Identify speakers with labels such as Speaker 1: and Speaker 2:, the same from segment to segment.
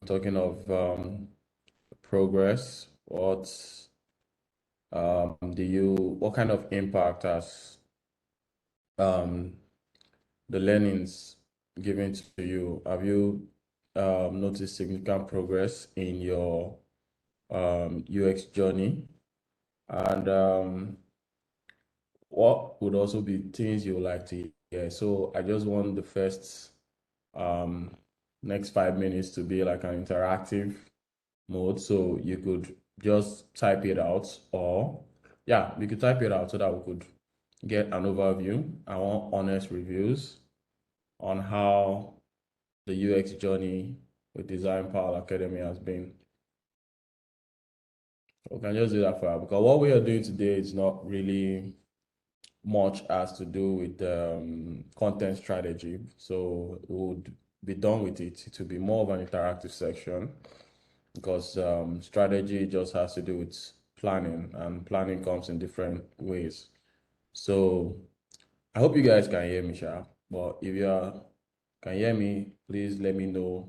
Speaker 1: talking of progress. What kind of impact has the learnings given to you? Have you noticed significant progress in your UX journey? And what would also be things you would like to hear? So I just want the first next 5 minutes to be like an interactive mode. So you could just type it out, or yeah, we could type it out so that we could get an overview. I want honest reviews on how the UX journey with Design Power Academy has been. We can just do that for because what we are doing today is not really much has to do with content strategy. So we would be done with it. It will be more of an interactive section because strategy just has to do with planning, and planning comes in different ways. So I hope you guys can hear me, Sha. But if you can hear me, please let me know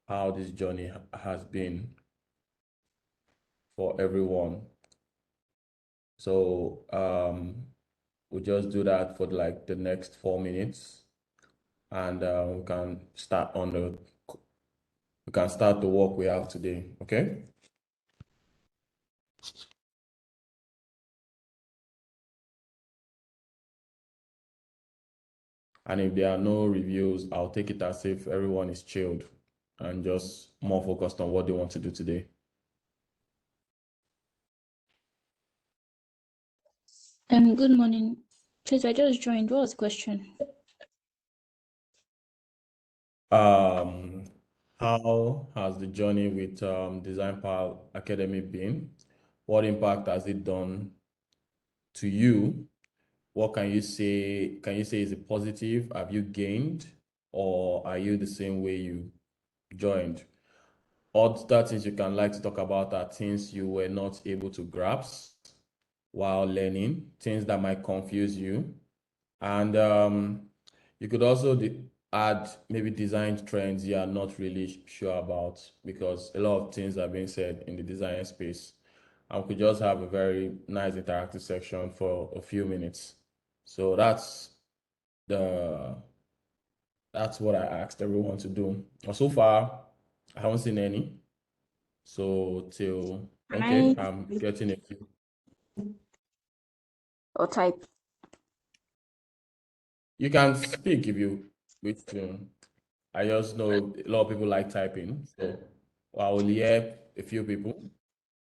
Speaker 1: how this journey has been for everyone. So we'll just do that for like the next 4 minutes, and we can start the work we have today. Okay. And if there are no reviews, I'll take it as if everyone is chilled and just more focused on what they want to do today.
Speaker 2: Good morning. Please, I just joined. What was the question?
Speaker 1: How has the journey with Design Power Academy been? What impact has it done to you? What can you say? Can you say is it positive? Have you gained, or are you the same way you joined? Other things you can like to talk about are things you were not able to grasp while learning, things that might confuse you. And you could also add maybe design trends you are not really sure about, because a lot of things are being said in the design space. And we could just have a very nice interactive section for a few minutes. So that's what I asked everyone to do. So far, I haven't seen any. So okay, I'm getting a few.
Speaker 2: Or type.
Speaker 1: You can speak if you wish to. I just know a lot of people like typing, so I will hear a few people,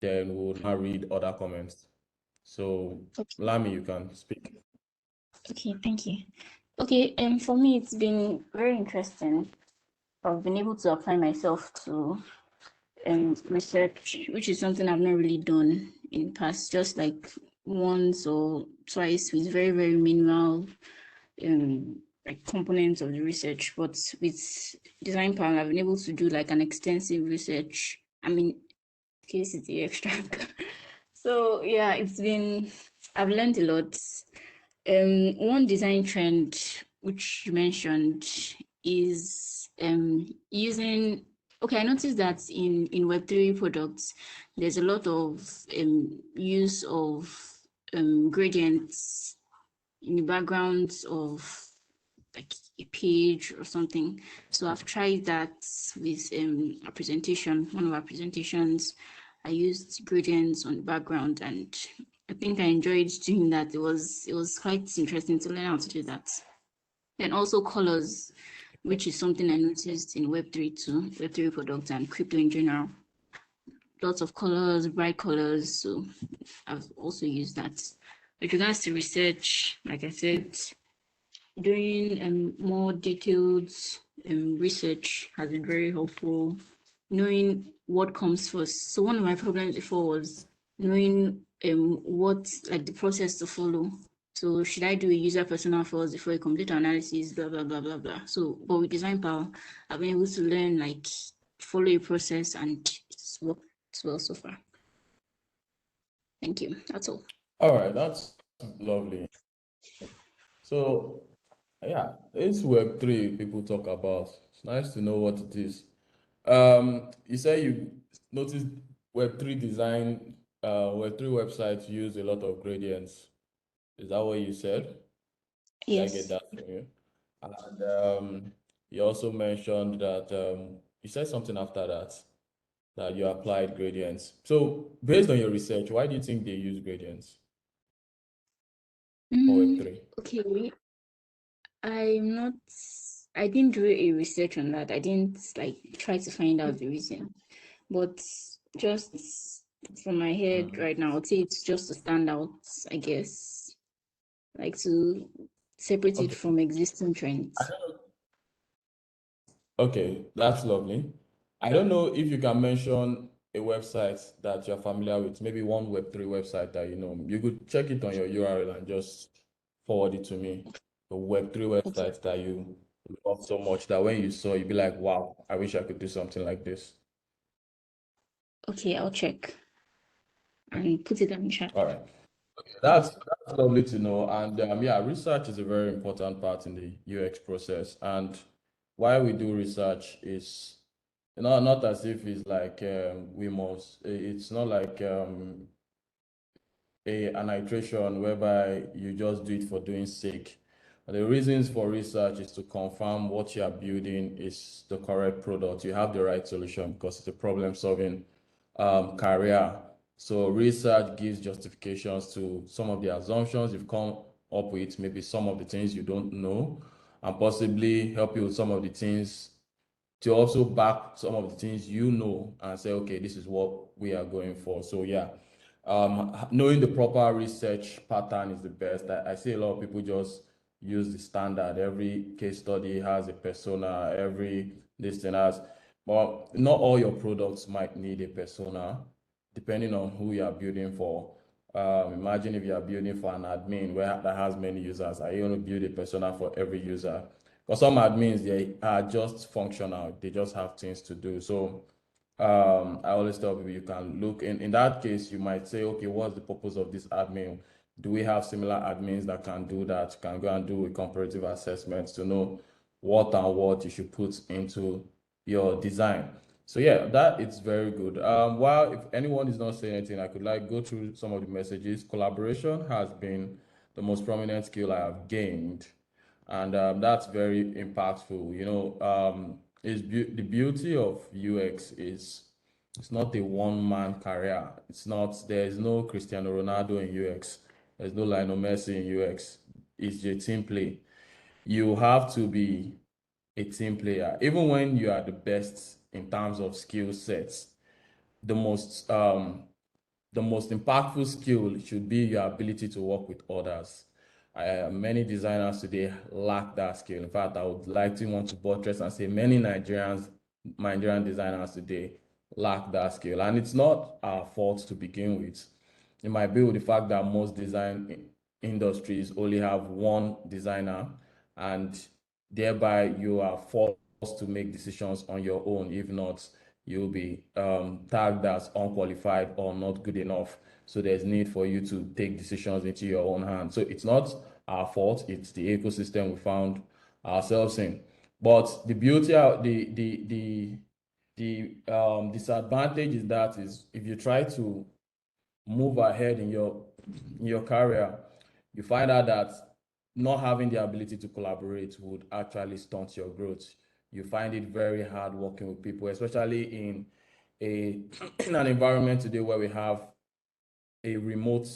Speaker 1: then we'll now read other comments. So,
Speaker 2: Okay.
Speaker 1: Lami, you can speak.
Speaker 2: Okay, thank you. Okay, for me, it's been very interesting. I've been able to apply myself to research, which is something I've not really done in the past, just like once or twice with very, very minimal like components of the research. But with Design Power, I've been able to do like an extensive research. I mean, case is the extract. So yeah, I've learned a lot. One design trend which you mentioned is using. Okay, I noticed that in Web3 products, there's a lot of use of gradients in the background of like a page or something. So I've tried that with a presentation. One of our presentations, I used gradients on the background, and I think I enjoyed doing that. It was quite interesting to learn how to do that. And also colors, which is something I noticed in Web3 too, Web3 products and crypto in general. Lots of colors, bright colors. So I've also used that. With regards to research, like I said, doing more detailed research has been very helpful. Knowing what comes first. So one of my problems before was knowing what like the process to follow. So should I do a user persona first before a complete analysis, blah blah blah blah blah. So but with Design Power, I've been able to learn like follow a process, and it's worked well so far. Thank you. That's all.
Speaker 1: All right, that's lovely. So, yeah, it's Web3 people talk about. It's nice to know what it is. You say you noticed Web3 design, Web3 websites use a lot of gradients. Is that what you said? Did I get
Speaker 2: Yes.
Speaker 1: that from you? And you also mentioned that you said something after that, that you applied gradients. So based on your research, why do you think they use gradients for Web3?
Speaker 2: Okay. I'm not, I didn't do a research on that. I didn't like try to find out the reason. But just from my head
Speaker 1: Mhm.
Speaker 2: right now, I'd say it's just to stand out, I guess, like to separate it
Speaker 1: Okay.
Speaker 2: from existing trends.
Speaker 1: Okay, that's lovely. I don't know if you can mention a website that you're familiar with, maybe one Web3 website that you know. You could check it on your URL and just forward it to me. A Web3
Speaker 2: Okay.
Speaker 1: website that you love so much that when you saw, you'd be like, wow, I wish I could do something like this.
Speaker 2: Okay, I'll check and put it in the chat.
Speaker 1: All right. That's lovely to know. And yeah, research is a very important part in the UX process. And why we do research is, not as if it's like we must. It's not like an iteration whereby you just do it for doing sake. The reasons for research is to confirm what you are building is the correct product. You have the right solution because it's a problem-solving career. So research gives justifications to some of the assumptions you've come up with, maybe some of the things you don't know, and possibly help you with some of the things to also back some of the things you know and say, okay, this is what we are going for. So yeah, knowing the proper research pattern is the best. I see a lot of people just use the standard. Every case study has a persona. Every this thing has, but not all your products might need a persona, depending on who you are building for. Imagine if you are building for an admin where that has many users. Are you going to build a persona for every user? Because some admins, they are just functional. They just have things to do. So I always tell people you can look in that case, you might say, okay, what's the purpose of this admin? Do we have similar admins that can do that? Can go and do a comparative assessment to know what and what you should put into your design. So yeah, that it's very good. While if anyone is not saying anything, I could like go through some of the messages. Collaboration has been the most prominent skill I have gained, and that's very impactful. The beauty of UX is it's not a one-man career. It's not, there's no Cristiano Ronaldo in UX. There's no Lionel Messi in UX. It's a team play. You have to be a team player. Even when you are the best in terms of skill sets, the most the most impactful skill should be your ability to work with others. Many designers today lack that skill. In fact, I would like to want to buttress and say many Nigerian designers today lack that skill. And it's not our fault to begin with. It might be with the fact that most industries only have one designer, and thereby you are forced to make decisions on your own. If not, you'll be tagged as unqualified or not good enough. So there's need for you to take decisions into your own hands. So it's not our fault, it's the ecosystem we found ourselves in. But the beauty of the disadvantage is that is if you try to move ahead in your career, you find out that not having the ability to collaborate would actually stunt your growth. You find it very hard working with people, especially in a in an environment today where we have a remote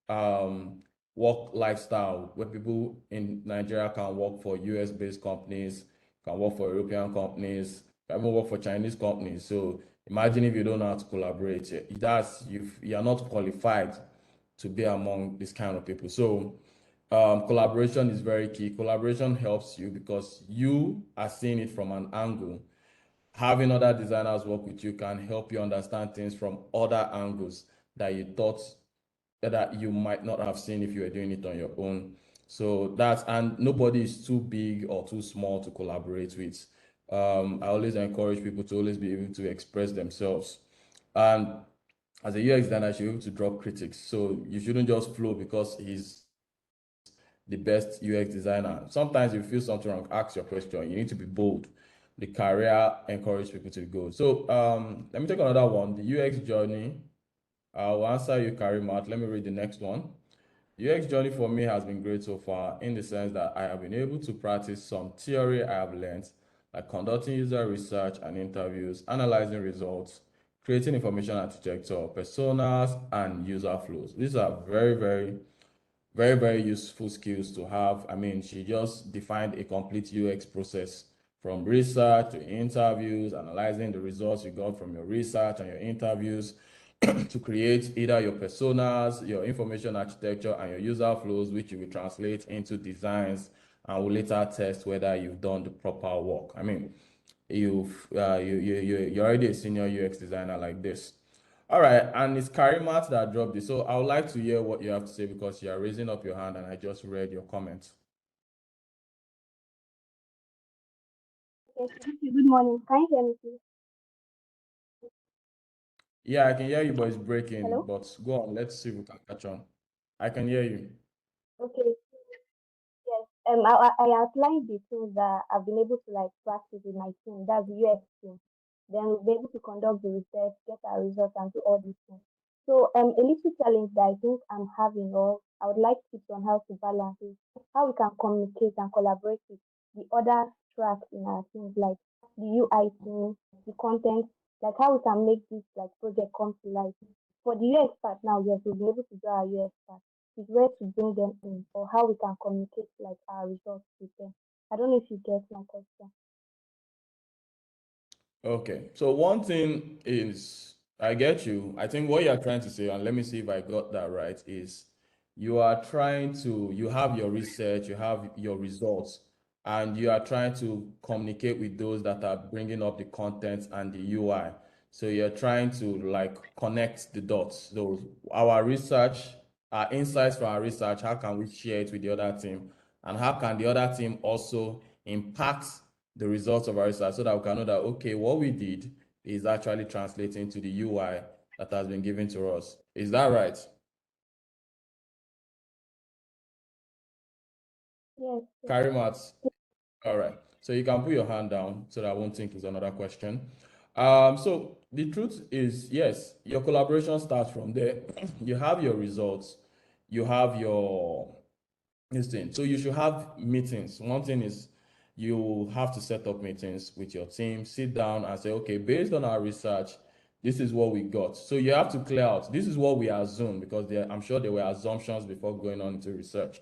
Speaker 1: um, work lifestyle where people in Nigeria can work for US based companies, can work for European companies, can even work for Chinese companies. So imagine if you don't know how to collaborate, you are not qualified to be among this kind of people. So collaboration is very key. Collaboration helps you because you are seeing it from an angle. Having other designers work with you can help you understand things from other angles that you thought that you might not have seen if you were doing it on your own. So and nobody is too big or too small to collaborate with. I always encourage people to always be able to express themselves. And as a UX designer, you should be able to drop critics. So you shouldn't just flow because he's the best UX designer. Sometimes you feel something wrong, ask your question. You need to be bold. the career encourage people to go. So let me take another one, the UX journey. I'll answer you, Karimat. Let me read the next one. UX journey for me has been great so far in the sense that I have been able to practice some theory I have learned, like conducting user research and interviews, analyzing results, creating information architecture, personas, and user flows. These are very useful skills to have. I mean, she just defined a complete UX process from research to interviews, analyzing the results you got from your research and your interviews to create either your personas, your information architecture, and your user flows, which you will translate into designs and will later test whether you've done the proper work. I mean, you're already a senior UX designer like this. All right, and it's Karimat that dropped this. So I would like to hear what you have to say because you are raising up your hand and I just read your comment.
Speaker 3: Yes, thank you. Good morning. Can you hear me, please?
Speaker 1: Yeah, I can hear you, but it's breaking.
Speaker 3: Hello?
Speaker 1: But go on, let's see if we can catch on. I can hear you.
Speaker 3: Okay. Yes. I outlined the things that I've been able to like practice with my team. That's the UX team. Then we'll be able to conduct the research, get our results, and do all these things. So, a little challenge that I think I'm having, or I would like tips on how to balance is how we can communicate and collaborate with the other tracks in our teams, like the UI team, the content, like how we can make this like project come to life. For the UX part now, yes, we'll be able to do our UX part is where to bring them in or how we can communicate like our results with them. I don't know if you get my question.
Speaker 1: Okay, so one thing is, I get you. I think what you're trying to say, and let me see if I got that right, is you are trying to, you have your research, you have your results, and you are trying to communicate with those that are bringing up the content and the UI. So you're trying to like connect the dots. So our research, our insights from our research, how can we share it with the other team? And how can the other team also impact the results of our research so that we can know that, okay, what we did is actually translating to the UI that has been given to us. Is that right?
Speaker 3: Yes, yes.
Speaker 1: Karimat, all right. So you can put your hand down so that I won't think it's another question. So the truth is, yes, your collaboration starts from there. You have your results, you have your this thing. So you should have meetings. One thing is you have to set up meetings with your team, sit down and say, okay, based on our research, this is what we got. So you have to clear out, this is what we assume, because I'm sure there were assumptions before going on into research.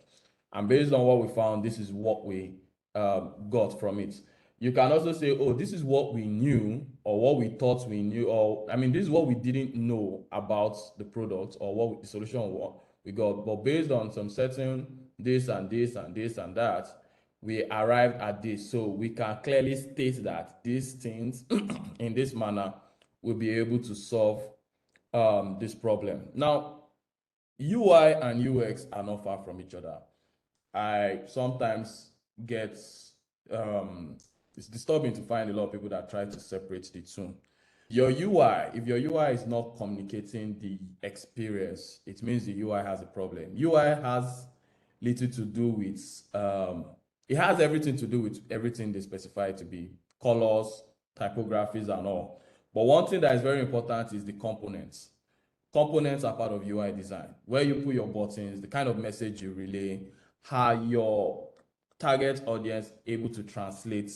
Speaker 1: And based on what we found, this is what we got from it. You can also say, oh, this is what we knew or what we thought we knew, or I mean, this is what we didn't know about the product or what the solution we got. But based on some certain this and this and this and that, we arrived at this. So we can clearly state that these things in this manner will be able to solve this problem. Now, UI and UX are not far from each other. I sometimes get it's disturbing to find a lot of people that try to separate the two. Your UI, if your UI is not communicating the experience, it means the UI has a problem. UI has little to do with it has everything to do with everything they specify it to be, colors, typographies, and all. But one thing that is very important is the components. Components are part of UI design. Where you put your buttons, the kind of message you relay, how your target audience able to translate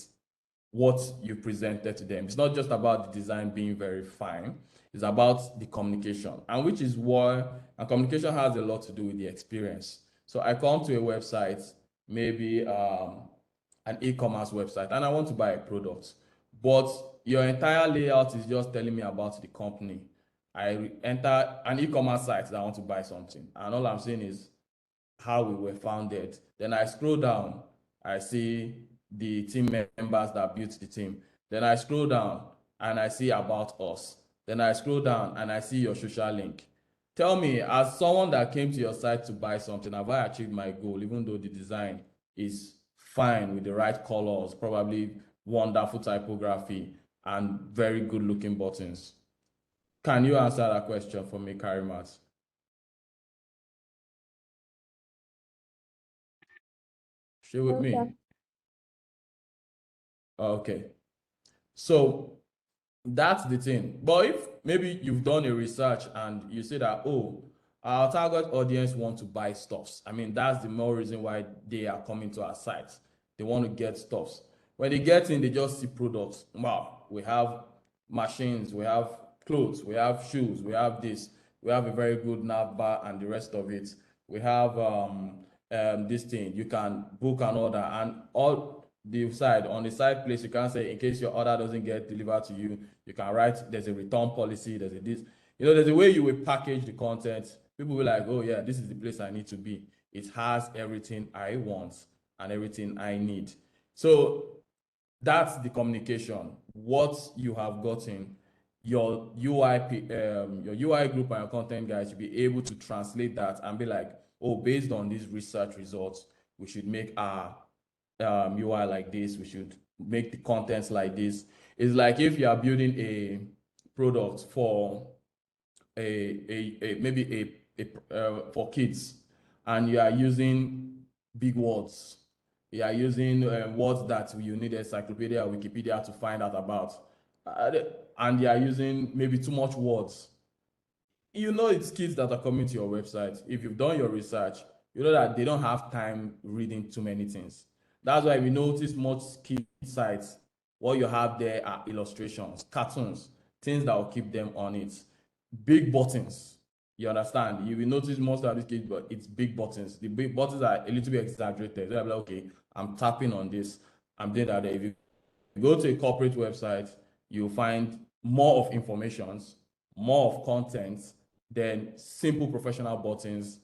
Speaker 1: what you presented to them. It's not just about the design being very fine. It's about the communication, and which is why and communication has a lot to do with the experience. So I come to a website, maybe an e-commerce website, and I want to buy a product, but your entire layout is just telling me about the company. I enter an e-commerce site that I want to buy something, and all I'm saying is how we were founded. Then I scroll down, I see the team members that built the team. Then I scroll down and I see about us. Then I scroll down and I see your social link. Tell me, as someone that came to your site to buy something, have I achieved my goal, even though the design is fine with the right colors, probably wonderful typography, and very good looking buttons? Can you answer that question for me, Karimat? Share with
Speaker 3: No, sir.
Speaker 1: me. Okay. So that's the thing. But if maybe you've done a research and you say that, oh, our target audience want to buy stuffs. I mean, that's the more reason why they are coming to our site. They want to get stuffs. When they get in, they just see products. Wow, we have machines, we have clothes, we have shoes, we have this, we have a very good nav bar and the rest of it. We have this thing. You can book an order and all the side on the side place you can say in case your order doesn't get delivered to you, you can write there's a return policy, there's a this, there's a way you will package the content. People will like, oh yeah, this is the place I need to be. It has everything I want and everything I need. So that's the communication. What you have gotten, your UI group and your content guys should be able to translate that and be like, oh, based on these research results, we should make our UI like this. We should make the contents like this. It's like if you are building a product for maybe for kids, and you are using big words. You are using words that you need encyclopedia or Wikipedia to find out about, and you are using maybe too much words. It's kids that are coming to your website. If you've done your research, you know that they don't have time reading too many things. That's why we notice most kid sites, what you have there are illustrations, cartoons, things that will keep them on it. Big buttons. You understand? You will notice most of these kids, but it's big buttons. The big buttons are a little bit exaggerated. So I'm like, okay, I'm tapping on this. I'm doing that. If you go to a corporate website, you'll find more of informations, more of content than simple professional buttons.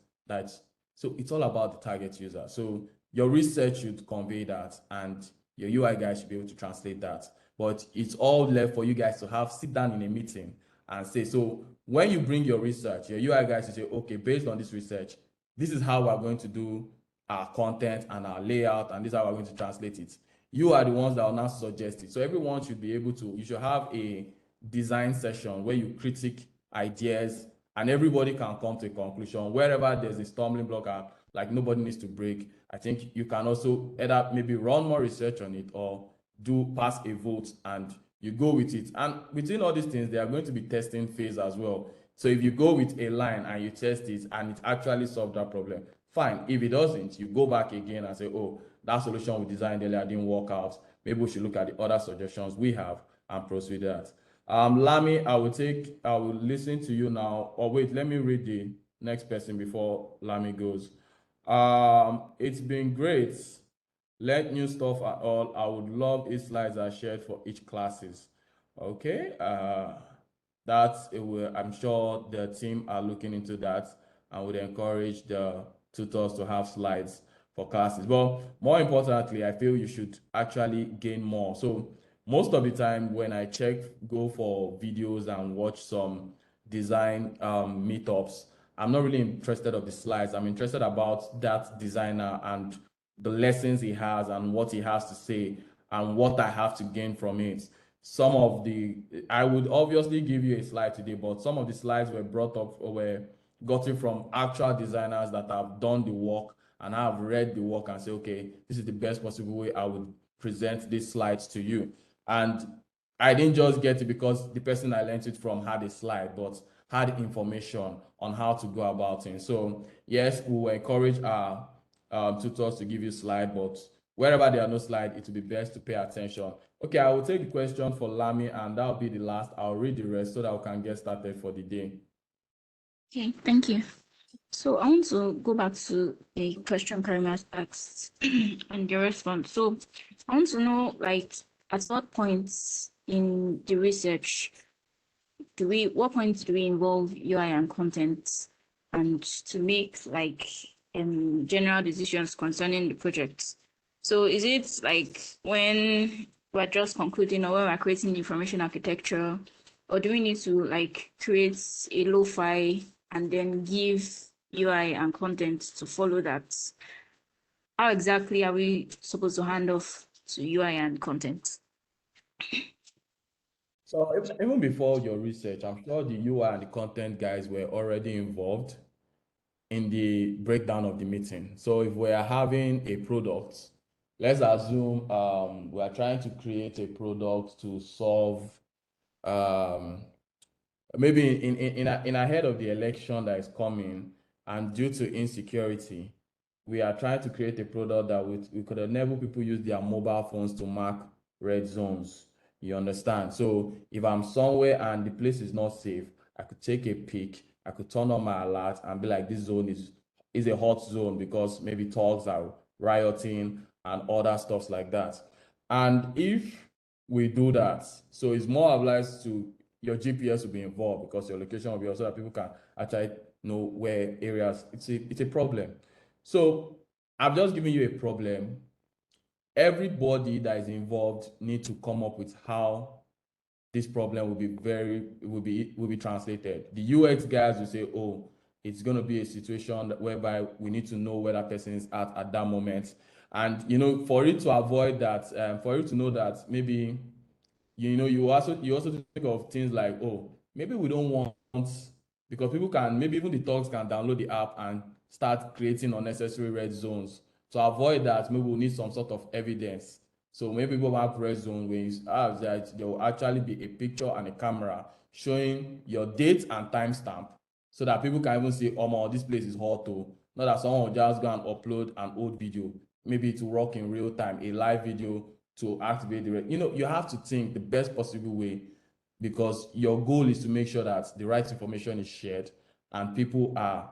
Speaker 1: So it's all about the target user. So your research should convey that, and your UI guys should be able to translate that. But it's all left for you guys to sit down in a meeting and say, so when you bring your research, your UI guys will say, okay, based on this research, this is how we're going to do our content and our layout, and this is how we're going to translate it. You are the ones that will now suggest it. So everyone should be able to, you should have a design session where you critique ideas and everybody can come to a conclusion. Wherever there's a stumbling block, like nobody needs to break, I think you can also either maybe run more research on it or pass a vote and you go with it. And between all these things, there are going to be testing phase as well. So if you go with a line and you test it and it actually solved that problem, fine. If it doesn't, you go back again and say, oh, that solution we designed earlier didn't work out. Maybe we should look at the other suggestions we have and proceed that. Lami, I will listen to you now. Or wait, let me read the next person before Lami goes. It's been great. Learn new stuff at all. I would love if slides are shared for each classes. Okay. I'm sure the team are looking into that and would encourage the tutors to have slides for classes. But more importantly, I feel you should actually gain more. So most of the time when I go for videos and watch some design meetups, I'm not really interested of the slides. I'm interested about that designer and the lessons he has and what he has to say and what I have to gain from it. I would obviously give you a slide today, but some of the slides were brought up or were gotten from actual designers that have done the work and have read the work and say, okay, this is the best possible way I would present these slides to you. And I didn't just get it because the person I learned it from had a slide, but had information on how to go about it. So yes, we will encourage our tutors to give you slide, but wherever there are no slide, it will be best to pay attention. Okay, I will take the question for Lami, and that will be the last. I'll read the rest so that we can get started for the day.
Speaker 2: Okay, thank you. So I want to go back to a question Karima asked and the response. So I want to know, like, at what points in the research what points do we involve UI and content and to make like general decisions concerning the project? So is it like when we're just concluding or when we're creating information architecture, or do we need to like create a lo-fi and then give UI and content to follow that? How exactly are we supposed to hand off to UI and content?
Speaker 1: So even before your research, I'm sure the UI and the content guys were already involved in the breakdown of the meeting. So if we are having a product let's assume we are trying to create a product to solve maybe in ahead of the election that is coming, and due to insecurity, we are trying to create a product that we could enable people use their mobile phones to mark red zones. You understand? So if I'm somewhere and the place is not safe, I could take a pic, I could turn on my alert and be like, this zone is a hot zone because maybe thugs are rioting and other stuffs like that. And if we do that, so it's more obliged to your GPS will be involved because your location will be also that people can actually know where areas. It's a problem. So I've just given you a problem. Everybody that is involved need to come up with how this problem will be translated. The UX guys will say, oh, it's going to be a situation whereby we need to know where that person is at that moment. And for you to avoid that, for you to know that maybe you also think of things like, oh, maybe we don't want, because people can, maybe even the thugs can download the app and start creating unnecessary red zones. To avoid that, maybe we'll need some sort of evidence. So maybe people have red zone when you have that, there will actually be a picture and a camera showing your date and timestamp, so that people can even say, oh, this place is hot too. Not that someone will just go and upload an old video, maybe to work in real time, a live video to activate the you have to think the best possible way, because your goal is to make sure that the right information is shared and people are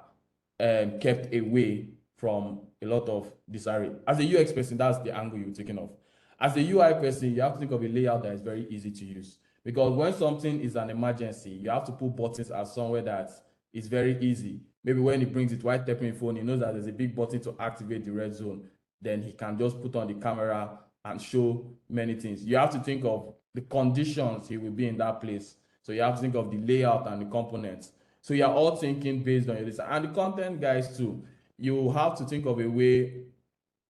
Speaker 1: kept away from a lot of disarray. As a UX person, that's the angle you're taking off. As a UI person, you have to think of a layout that is very easy to use, because when something is an emergency, you have to put buttons at somewhere that is very easy. Maybe when he brings it while tapping phone, he knows that there's a big button to activate the red zone. Then he can just put on the camera and show many things. You have to think of the conditions he will be in that place. So you have to think of the layout and the components. So you're all thinking based on your design. And the content guys too, you have to think of a way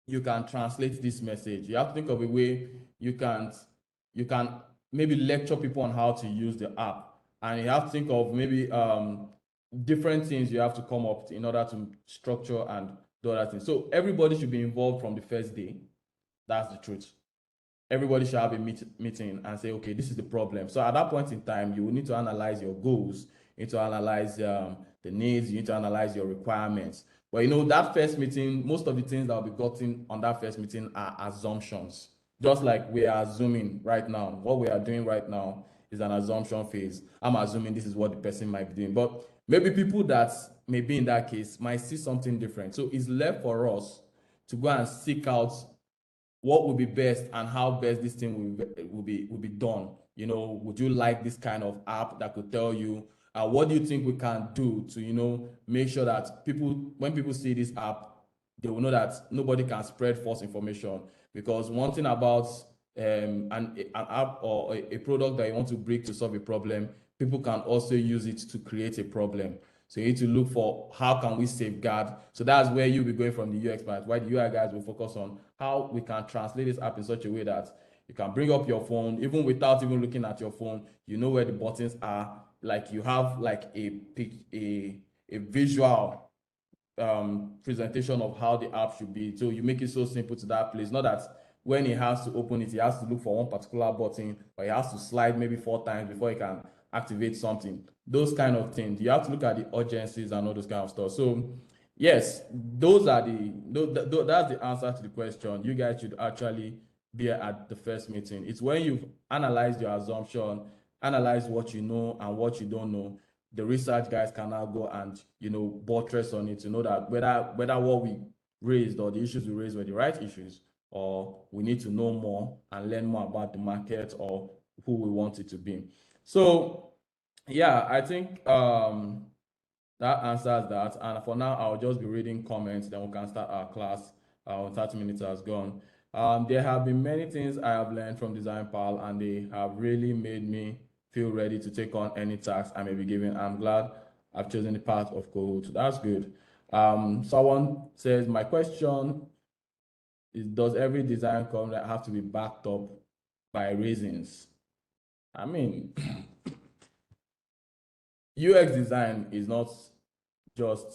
Speaker 1: you can translate this message. You have to think of a way you can maybe lecture people on how to use the app. And you have to think of maybe different things you have to come up in order to structure and do other things. So everybody should be involved from the first day. That's the truth. Everybody should have a meeting and say, okay, this is the problem. So at that point in time, you will need to analyze your goals, you need to analyze the needs, you need to analyze your requirements. But that first meeting, most of the things that will be gotten on that first meeting are assumptions. Just like we are assuming right now, what we are doing right now is an assumption phase. I'm assuming this is what the person might be doing. But maybe people that may be in that case might see something different. So it's left for us to go and seek out what would be best and how best this thing will be done. Would you like this kind of app that could tell you what do you think we can do to make sure that when people see this app, they will know that nobody can spread false information. Because one thing about an app or a product that you want to bring to solve a problem, people can also use it to create a problem. So you need to look for how can we safeguard. So that's where you'll be going from the UX part. Why the UI guys will focus on how we can translate this app in such a way that you can bring up your phone, even without even looking at your phone, you know where the buttons are. Like you have like a visual presentation of how the app should be. So you make it so simple to that place. Not that when he has to open it, he has to look for one particular button, or he has to slide maybe 4 times before he can activate something. Those kind of things. You have to look at the urgencies and all those kind of stuff. So yes, that's the answer to the question. You guys should actually be at the first meeting. It's when you've analyzed your assumption, analyze what you know and what you don't know. The research guys can now go and buttress on it to know that whether what we raised or the issues we raised were the right issues, or we need to know more and learn more about the market or who we want it to be. So yeah, I think that answers that. And for now, I'll just be reading comments, then we can start our class. 30 minutes has gone. There have been many things I have learned from Design Pal, and they have really made me feel ready to take on any task I may be given. I'm glad I've chosen the path of Cohort. That's good. Someone says, my question is, does every design concept have to be backed up by reasons? I mean, UX design is not just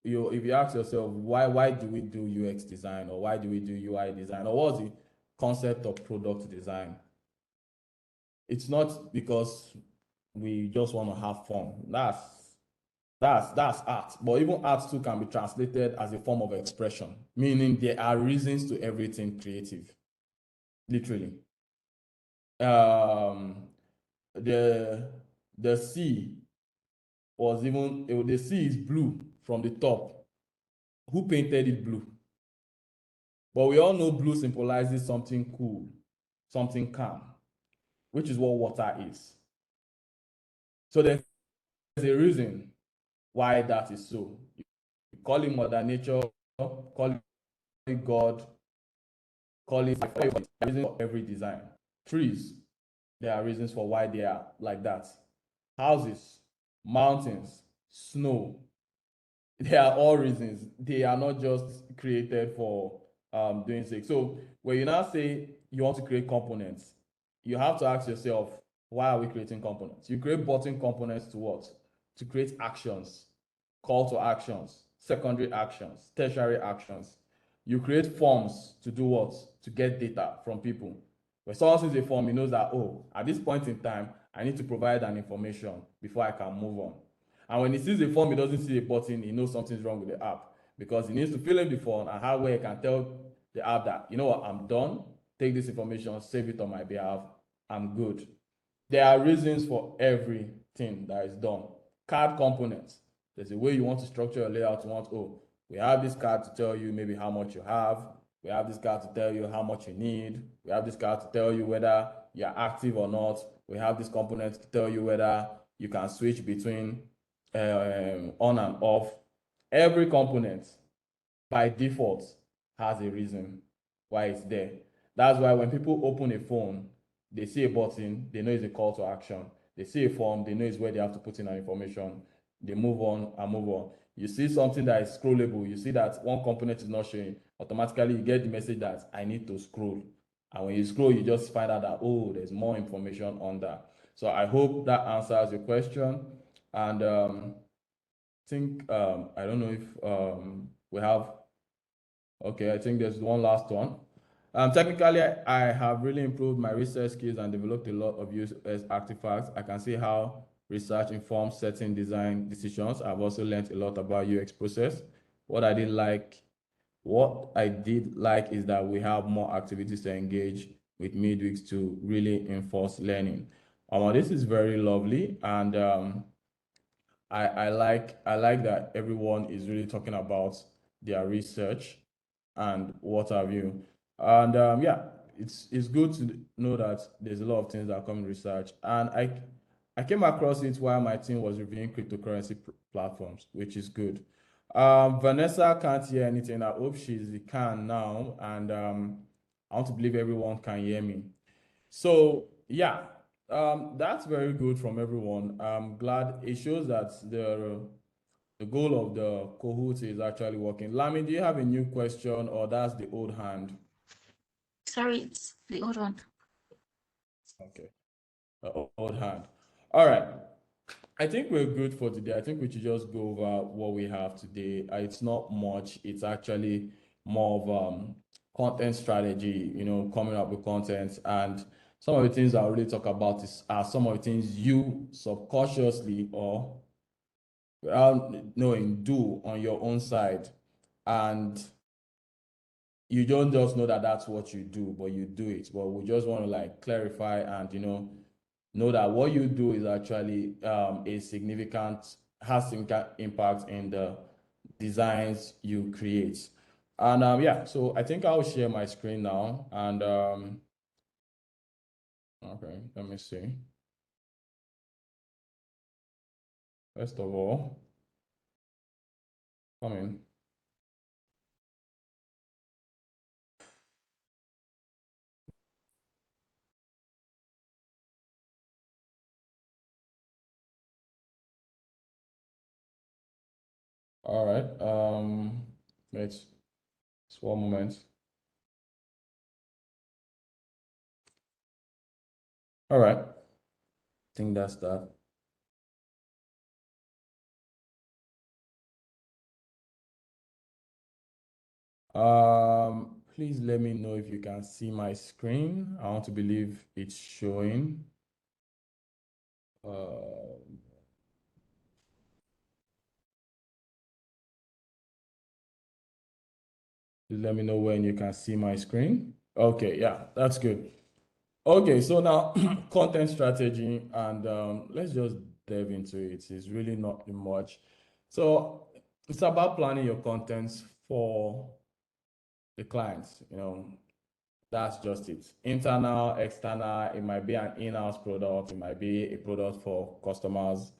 Speaker 1: if you ask yourself why do we do UX design, or why do we do UI design, or what's the concept of product design? It's not because we just want to have fun. That's art. But even art too can be translated as a form of expression, meaning there are reasons to everything creative. Literally. Um, the the sea was even the sea is blue from the top. Who painted it blue? But we all know blue symbolizes something cool, something calm, which is what water is. So there's a reason why that is so. You call it Mother Nature, call it God, call it reason for every design. Trees, there are reasons for why they are like that. Houses, mountains, snow, they are all reasons. They are not just created for doing sake. So when you now say you want to create components, you have to ask yourself, why are we creating components? You create button components to what? To create actions, call to actions, secondary actions, tertiary actions. You create forms to do what? To get data from people. When someone sees a form, he knows that, oh, at this point in time, I need to provide an information before I can move on. And when he sees a form, he doesn't see a button, he knows something's wrong with the app, because he needs to fill in the form, and how he can tell the app that, you know what, I'm done, take this information, save it on my behalf, I'm good. There are reasons for everything that is done. Card components. There's a way you want to structure your layout. You want, oh, we have this card to tell you maybe how much you have. We have this card to tell you how much you need. We have this card to tell you whether you're active or not. We have this component to tell you whether you can switch between on and off. Every component by default has a reason why it's there. That's why when people open a phone, they see a button, they know it's a call to action. They see a form, they know it's where they have to put in their information. They move on and move on. You see something that is scrollable, you see that one component is not showing, automatically you get the message that I need to scroll. And when you scroll, you just find out that, oh, there's more information on that. So I hope that answers your question. And think, I don't know if we have, okay, I think there's one last one. Technically, I have really improved my research skills and developed a lot of use as artifacts. I can see how research informs certain design decisions. I've also learned a lot about UX process. What I did like, what I did like is that we have more activities to engage with midweeks to really enforce learning. This is very lovely, and I like that everyone is really talking about their research and what have you. And yeah, it's good to know that there's a lot of things that come in research. And I came across it while my team was reviewing cryptocurrency platforms, which is good. Vanessa can't hear anything. I hope she can now, and I want to believe everyone can hear me. So yeah, that's very good from everyone. I'm glad it shows that the goal of the Cohort is actually working. Lami, do you have a new question, or that's the old hand?
Speaker 2: Sorry, it's the old one.
Speaker 1: Okay, the old hand. All right. I think we're good for today. I think we should just go over what we have today. It's not much. It's actually more of content strategy, coming up with content. And some of the things I'll really talk about are some of the things you subconsciously or without knowing do on your own side. And you don't just know that that's what you do, but you do it. But we just want to like clarify and, know that what you do is actually has significant impact in the designs you create. And yeah, so I think I'll share my screen now. And okay, let me see. First of all, come in. All right. Wait, just one moment. All right. I think that's that. Please let me know if you can see my screen. I want to believe it's showing. Please let me know when you can see my screen. Okay, yeah, that's good. Okay, so now content strategy, and let's just dive into it. It's really not much. So it's about planning your contents for the clients, that's just it. Internal, external, it might be an in-house product, it might be a product for customers.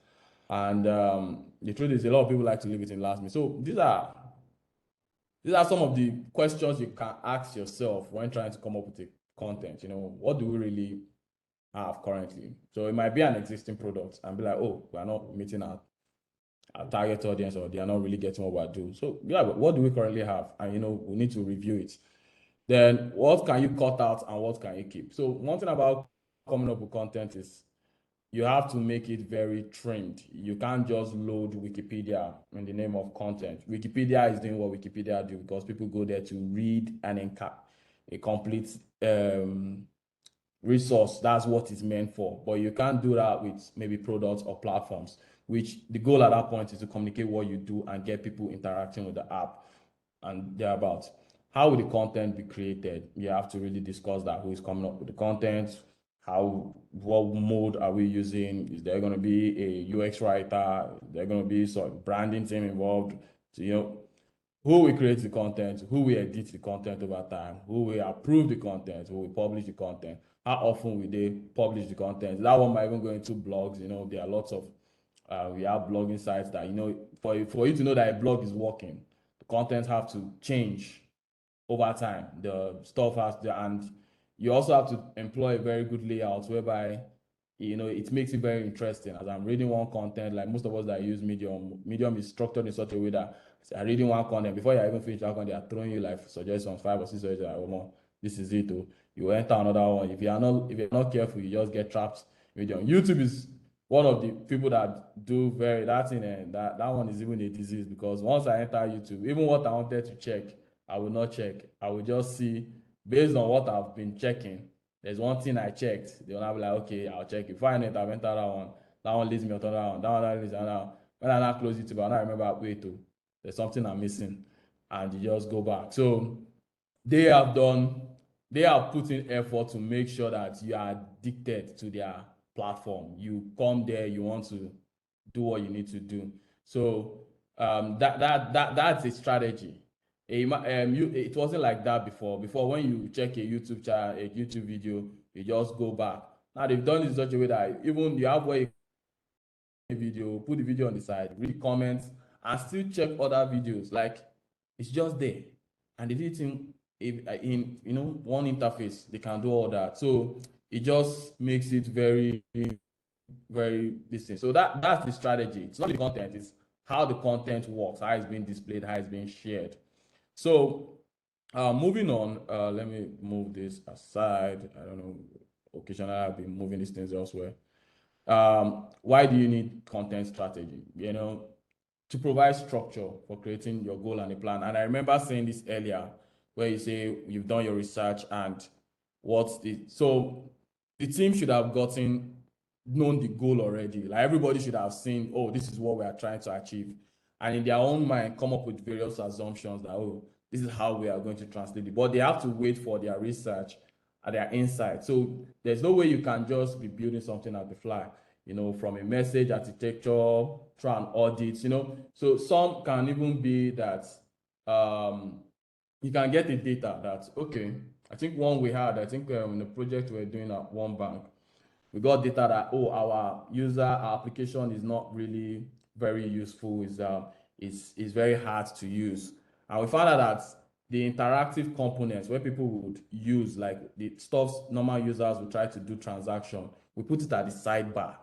Speaker 1: And the truth is, a lot of people like to leave it in last minute. So these are some of the questions you can ask yourself when trying to come up with a content. What do we really have currently? So it might be an existing product and be like, oh, we're not meeting our target audience, or they are not really getting what we do. So yeah, but what do we currently have? And we need to review it. Then what can you cut out and what can you keep? So one thing about coming up with content is you have to make it very trimmed. You can't just load Wikipedia in the name of content. Wikipedia is doing what Wikipedia do because people go there to read a complete resource. That's what it's meant for. But you can't do that with maybe products or platforms, which the goal at that point is to communicate what you do and get people interacting with the app and thereabouts. How will the content be created? You have to really discuss that. Who is coming up with the content? What mode are we using? Is there going to be a UX writer? Is there going to be some branding team involved? So, who will create the content, who will edit the content over time, who will approve the content, who will publish the content, how often will they publish the content. That one might even go into blogs. There are lots of we have blogging sites that for you to know that a blog is working, the content have to change over time. The stuff has to, and you also have to employ a very good layout whereby it makes it very interesting. As I'm reading one content, like most of us that use Medium is structured in such a way that I'm reading one content, before you even finish that content, they are throwing you like suggestions, 5 or 6 suggestions, like, oh, no, this is it. Oh. You enter another one. If you're not careful, you just get trapped. Medium. YouTube is one of the people that do that thing, and that one is even a disease, because once I enter YouTube, even what I wanted to check, I will not check. I will just see based on what I've been checking. There's one thing I checked. They will not be like, okay, I'll check it. Before I know it, I've entered that one. That one leads me to that one. That one leads me to that one. When I now close YouTube, I now remember, wait, oh, there's something I'm missing. And you just go back. So they have put in effort to make sure that you are addicted to their platform. You come there, you want to do what you need to do. So that's a strategy. It wasn't like that before. Before, when you check a YouTube channel, a YouTube video, you just go back. Now they've done it in such a way that even you have where a video, put the video on the side, read comments, and still check other videos. Like, it's just there, and they did it in one interface. They can do all that, so it just makes it very, very distinct. So that's the strategy. It's not the content; it's how the content works, how it's being displayed, how it's being shared. So, moving on, let me move this aside. I don't know. Occasionally, I've been moving these things elsewhere. Why do you need content strategy? To provide structure for creating your goal and a plan. And I remember saying this earlier, where you say you've done your research and so the team should have known the goal already. Like, everybody should have seen, oh, this is what we are trying to achieve. And in their own mind, come up with various assumptions that, oh, this is how we are going to translate it. But they have to wait for their research and their insight. So there's no way you can just be building something at the fly, from a message architecture, try and audit, So some can even be that you can get the data that, okay, I think in the project we're doing at one bank, we got data that, oh, our application is not really very useful, is very hard to use. And we found out that the interactive components where people would use, like the stuff normal users would try to do transaction, we put it at the sidebar,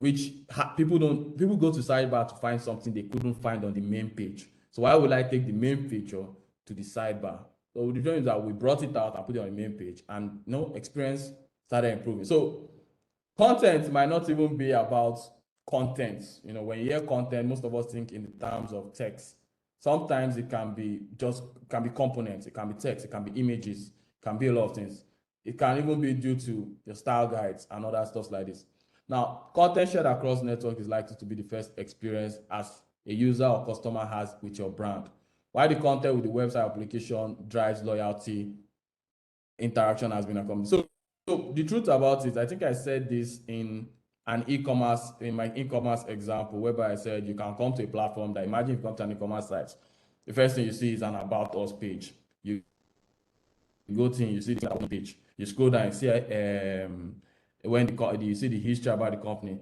Speaker 1: which people go to sidebar to find something they couldn't find on the main page. So why would I take the main feature to the sidebar? So the difference is that we brought it out and put it on the main page, and experience started improving. So content might not even be about content. When you hear content, most of us think in the terms of text. Sometimes it can be components, it can be text, it can be images, it can be a lot of things. It can even be due to the style guides and other stuff like this. Now, content shared across network is likely to be the first experience as a user or customer has with your brand. While the content with the website application drives loyalty, interaction has been accomplished. So the truth about it, I think I said this in my e-commerce example, whereby I said you can come to a platform that, imagine if you come to an e-commerce site, the first thing you see is an about us page. You go to, you see the about page. You scroll down, you see you see the history about the company.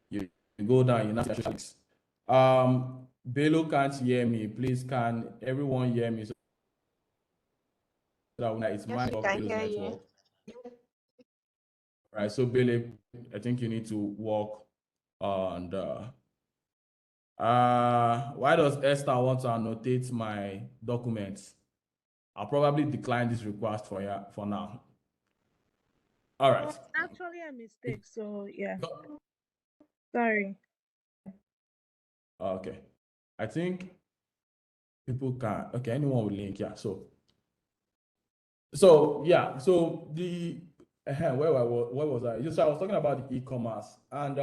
Speaker 1: You go down, you now see Bello can't hear me. Please, can everyone hear me? So that it's my network. Right. So Billy, I think you need to work on why does Esther want to annotate my documents? I'll probably decline this request for now. All right.
Speaker 4: Well, actually a mistake, so yeah. Sorry.
Speaker 1: Okay. I think people can, okay, anyone will link, yeah. So yeah, so the where was I? So I was talking about the e-commerce, and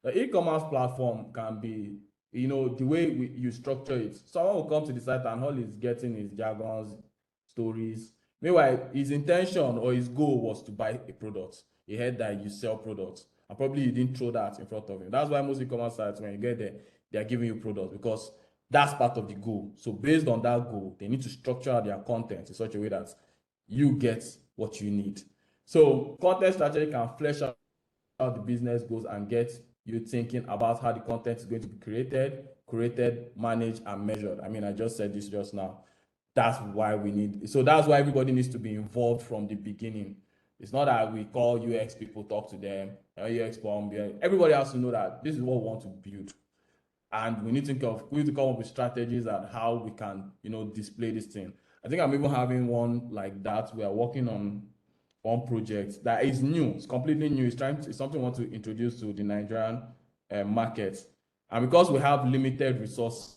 Speaker 1: the e-commerce platform can be, the way you structure it. Someone will come to the site and all he's getting is jargons, stories. Meanwhile, his intention or his goal was to buy a product. He heard that you sell products, and probably you didn't throw that in front of him. That's why most e-commerce sites, when you get there, they are giving you products because that's part of the goal. So based on that goal, they need to structure their content in such a way that you get what you need. So content strategy can flesh out how the business goes and get you thinking about how the content is going to be created, managed, and measured. I mean, I just said this just now. That's why that's why everybody needs to be involved from the beginning. It's not that we call UX people, talk to them, UX bomb. Everybody has to know that this is what we want to build. And we need to come up with strategies and how we can, display this thing. I think I'm even having one like that. We are working on one project that is new. It's completely new. It's something we want to introduce to the Nigerian market. And because we have limited resources,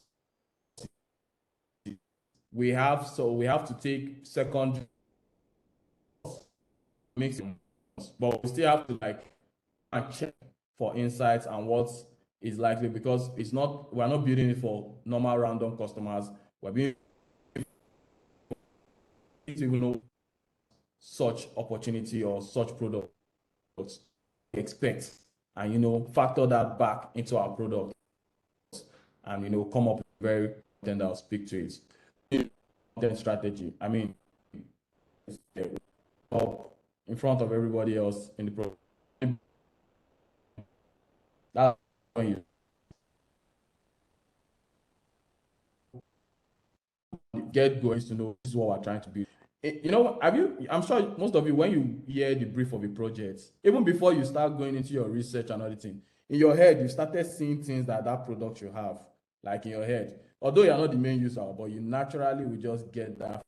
Speaker 1: we have to take second mix, but we still have to check for insights and what is likely, because we're not building it for normal random customers. We're being to know such opportunity or such product expect, and factor that back into our product, and come up with very content that will speak to it. Content strategy, I mean, in front of everybody else in the product. That's when you get going to know this is what we're trying to build. I'm sure most of you, when you hear the brief of a project, even before you start going into your research and everything, in your head, you started seeing things that product you have, like in your head. Although you're not the main user, but you naturally will just get that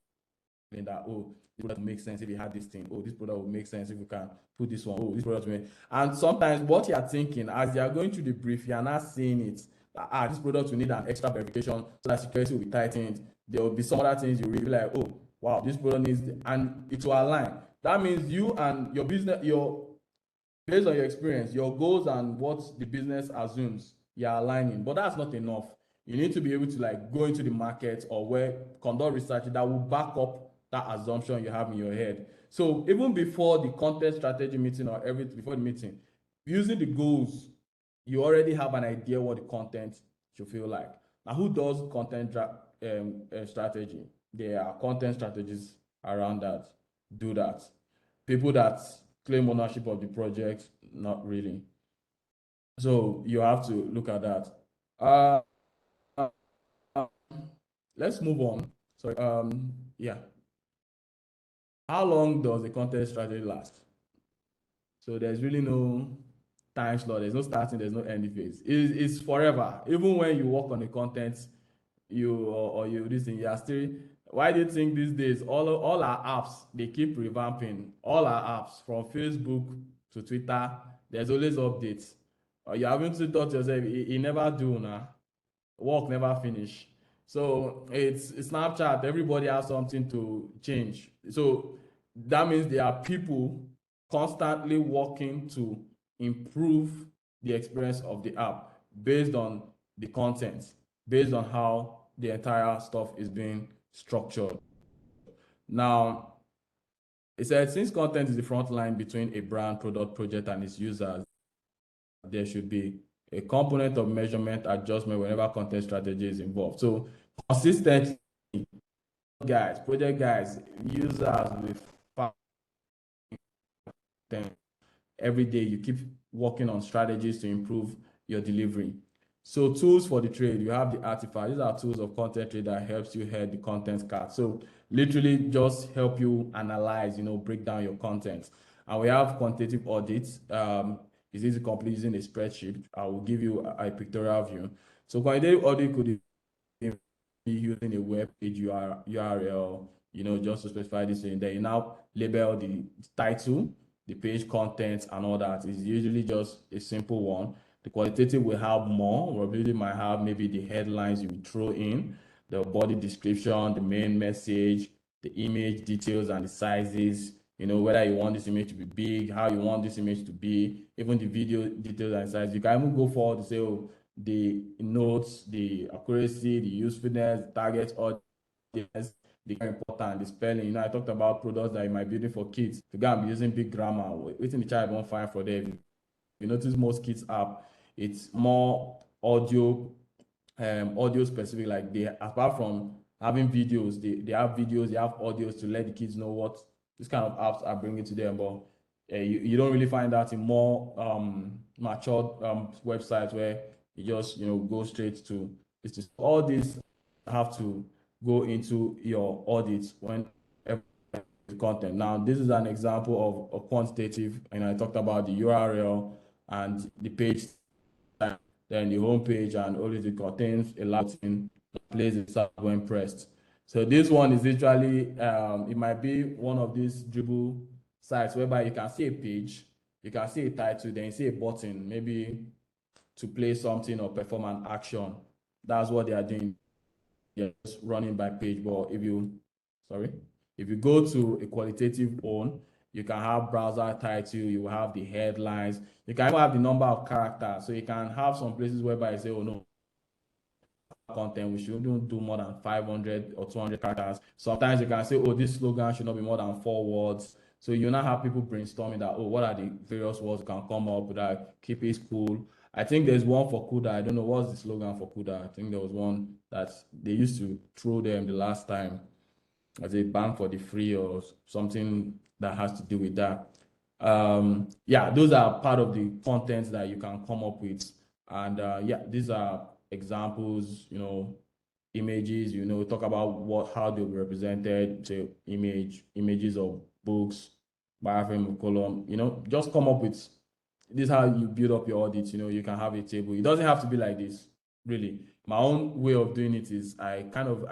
Speaker 1: feeling that, oh, this product would make sense if you had this thing. Oh, this product would make sense if we can put this one. Oh, this product will make. And sometimes what you're thinking, as you're going through the brief, you're not seeing it. This product will need an extra verification so that security will be tightened. There will be some other things you will be like, oh, wow, this product needs, and it will align. That means you and your business, based on your experience, your goals and what the business assumes, you're aligning. But that's not enough. You need to be able to go into the market or conduct research that will back up that assumption you have in your head. So even before the content strategy meeting or before the meeting, using the goals, you already have an idea what the content should feel like. Now, who does content strategy? There are content strategies around that. Do that. People that claim ownership of the project, not really. So you have to look at that. Let's move on. Sorry. Yeah. How long does the content strategy last? So there's really no time slot. There's no starting. There's no ending phase. It's forever. Even when you work on the content, this thing, you are still. Why do you think these days all our apps, they keep revamping all our apps from Facebook to Twitter? There's always updates. You haven't thought to yourself, it never do now. work never finish. So it's Snapchat, everybody has something to change. So that means there are people constantly working to improve the experience of the app based on the content, based on how the entire stuff is being structured. Now, it said since content is the front line between a brand, product, project, and its users, there should be a component of measurement adjustment whenever content strategy is involved. So consistently, guys, project guys, users with content every day, you keep working on strategies to improve your delivery. So tools for the trade, you have the artifact. These are tools of content trade that helps you head the content card. So literally just help you analyze, break down your content. And we have quantitative audits. It's easy to complete using a spreadsheet. I will give you a pictorial view. So quantitative audit could be using a web page URL, just to specify this thing. Then you now label the title, the page content, and all that. It's usually just a simple one. The qualitative will have more. Probability might have maybe the headlines you throw in, the body description, the main message, the image details and the sizes, whether you want this image to be big, how you want this image to be, even the video details and size. You can even go forward to say, oh, the notes, the accuracy, the usefulness, the target audience, the very important, the spelling. I talked about products that you might be building for kids. If you go and be using big grammar, waiting the child won't find for them. You notice most kids app, it's more audio specific. Like they, apart from having videos, they have videos, they have audios to let the kids know what this kind of apps are bringing to them. But you don't really find that in more matured websites where you just go straight to this. All these have to go into your audits when content. Now, this is an example of a quantitative, and I talked about the URL and the page, then the home page, and all it contains a lot in place itself when pressed. So this one is literally, it might be one of these dribble sites whereby you can see a page, you can see a title, then you see a button, maybe to play something or perform an action. That's what they are doing. They're just running by page. But if you go to a qualitative one, you can have browser title, you will have the headlines, you can even have the number of characters. So you can have some places whereby you say, oh no, content, we shouldn't do more than 500 or 200 characters. Sometimes you can say, oh, this slogan should not be more than 4 words. So you now have people brainstorming that, oh, what are the various words you can come up with that keep it cool. I think there's one for Kuda. I don't know what's the slogan for Kuda. I think there was one that they used to throw them the last time as a ban for the free or something that has to do with that. Yeah, those are part of the contents that you can come up with. And yeah, these are examples, images, talk about how they'll be represented, say images of books, biofilm, column, just come up with, this is how you build up your audit. You can have a table. It doesn't have to be like this, really. My own way of doing it is I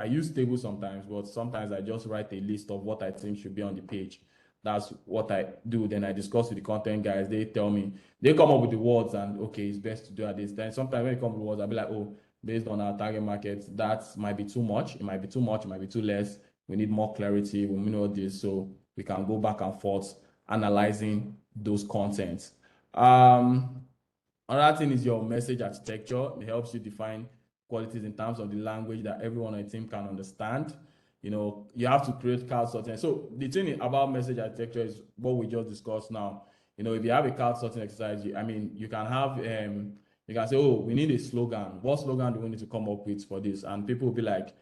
Speaker 1: use tables sometimes, but sometimes I just write a list of what I think should be on the page. That's what I do. Then I discuss with the content guys. They tell me, they come up with the words, and okay, it's best to do at this. Then sometimes when it comes to words, I'll be like, oh, based on our target market, that might be too much. It might be too much. It might be too less. We need more clarity. We know this, so we can go back and forth analyzing those contents. Another thing is your message architecture. It helps you define qualities in terms of the language that everyone on the team can understand. You have to create card sorting. So the thing about message architecture is what we just discussed now. If you have a card sorting exercise, you can have, you can say, oh, we need a slogan. What slogan do we need to come up with for this? And people will be like,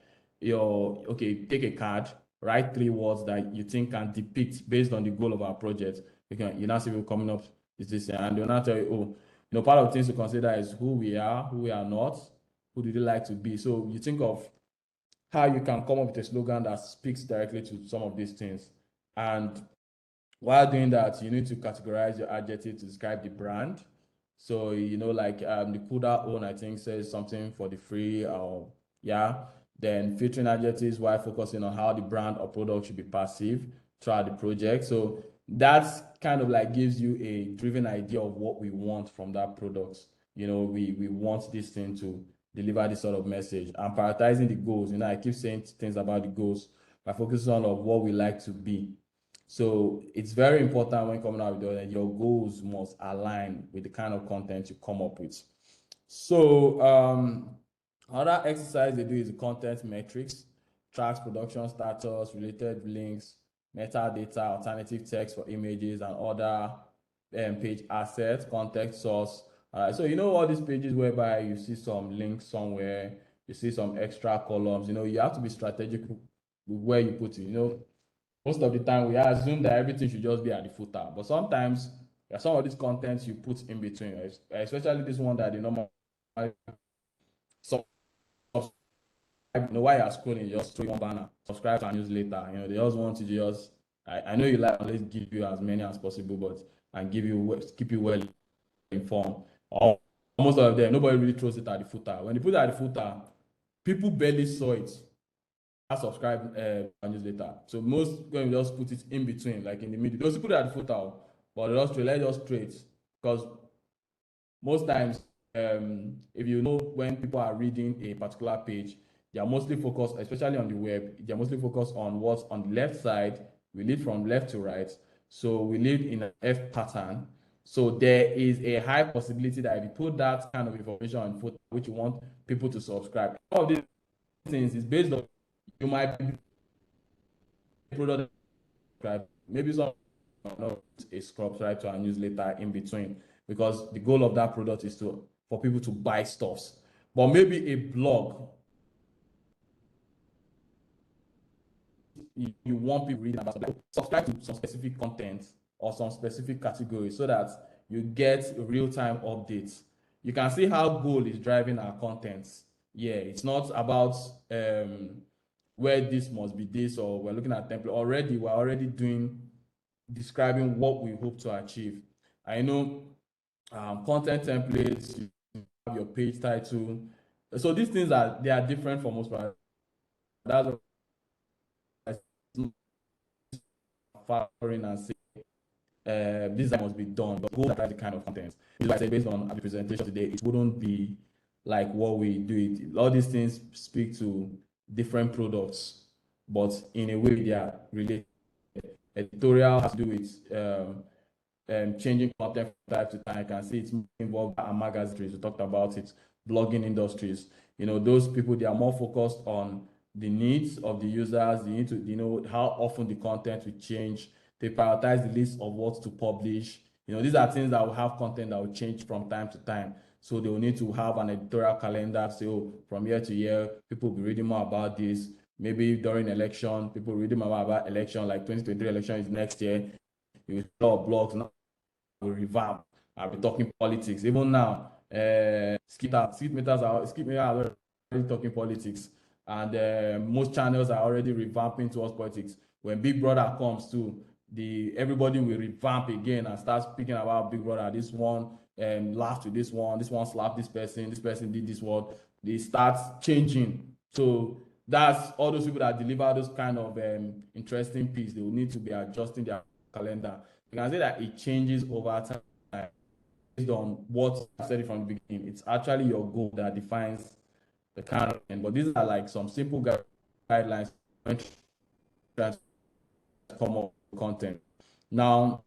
Speaker 1: okay, take a card, write 3 words that you think can depict based on the goal of our project. You now see people coming up with this, and they'll not tell you, oh, part of the things to consider is who we are not, who do they like to be. So you think of how you can come up with a slogan that speaks directly to some of these things. And while doing that, you need to categorize your adjective to describe the brand. So, like the Kuda own, I think, says something for the free, or yeah. Then filtering adjectives while focusing on how the brand or product should be perceived throughout the project. So that's kind of like gives you a driven idea of what we want from that product. We want this thing to deliver this sort of message, and prioritizing the goals. I keep saying things about the goals by focusing on what we like to be. So it's very important when coming out with that your goals must align with the kind of content you come up with. So another exercise they do is the content metrics, tracks production status, related links, metadata, alternative text for images, and other page assets, context source. So all these pages whereby you see some links somewhere, you see some extra columns. You have to be strategic with where you put it. Most of the time we assume that everything should just be at the footer, but sometimes there are some of these contents you put in between, especially this one that the normal while you're scrolling, you just throw one banner, subscribe to our newsletter. They just want to just, I know you like always give you as many as possible, but and keep you well informed. Most of them, nobody really throws it at the footer. When they put it at the footer, people barely saw it. I subscribe our newsletter. So most going to just put it in between, like in the middle. Those put it at the footer, but let's just straight, because most times, if when people are reading a particular page, they are mostly focused, especially on the web, they're mostly focused on what's on the left side. We lead from left to right. So we lead in an F pattern. So there is a high possibility that if you put that kind of information on footer, which you want people to subscribe, all of these things is based on you might be product, maybe some a subscribe to our newsletter in between, because the goal of that product is for people to buy stuffs. But maybe a blog, you want people reading about something, subscribe to some specific content or some specific category so that you get real-time updates. You can see how goal is driving our contents. Yeah, it's not about where this must be this, or we're looking at template. We're already describing what we hope to achieve. I know content templates, you have your page title. So these things they are different for most brands. That's what factoring and say this must be done, but go that the kind of content. Like I said, based on the presentation today, it wouldn't be like what we do it. All these things speak to different products, but in a way they are related. Editorial has to do with changing content from time to time. I can see it's involved in magazines. We talked about it. Blogging industries. Those people, they are more focused on the needs of the users. They need to, how often the content will change. They prioritize the list of what to publish. These are things that will have content that will change from time to time. So they will need to have an editorial calendar. So from year to year, people will be reading more about this. Maybe during election, people reading more about election, like 2023 election is next year. You will see a lot of blogs now will revamp. I'll be talking politics. Even now, skip meters are already talking politics. And most channels are already revamping towards politics. When Big Brother comes too, everybody will revamp again and start speaking about Big Brother. This one laughed with this one slapped this person did this one. They start changing. So that's all those people that deliver those kind of interesting pieces. They will need to be adjusting their calendar. You can say that it changes over time based on what I said it from the beginning. It's actually your goal that defines the kind of thing. But these are like some simple guidelines when trying to come up with content. Now,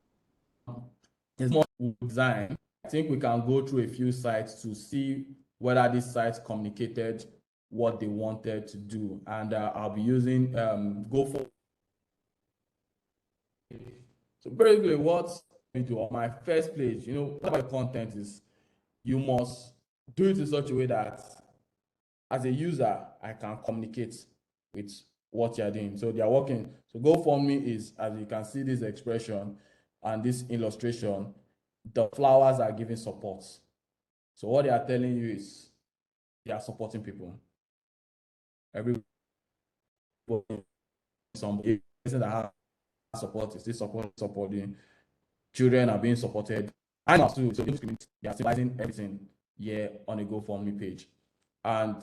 Speaker 1: it's more design. I think we can go through a few sites to see whether these sites communicated what they wanted to do. And I'll be using GoFor. So basically, what I do on my first page, what my content is, you must do it in such a way that as a user, I can communicate with what you're doing. So they are working. So GoFundMe is, as you can see this expression and this illustration, the flowers are giving support. So what they are telling you is they are supporting people. Everybody, some person that has support is this supporting. Children are being supported. Animals too. So they are symbolizing everything here on a GoFundMe page. And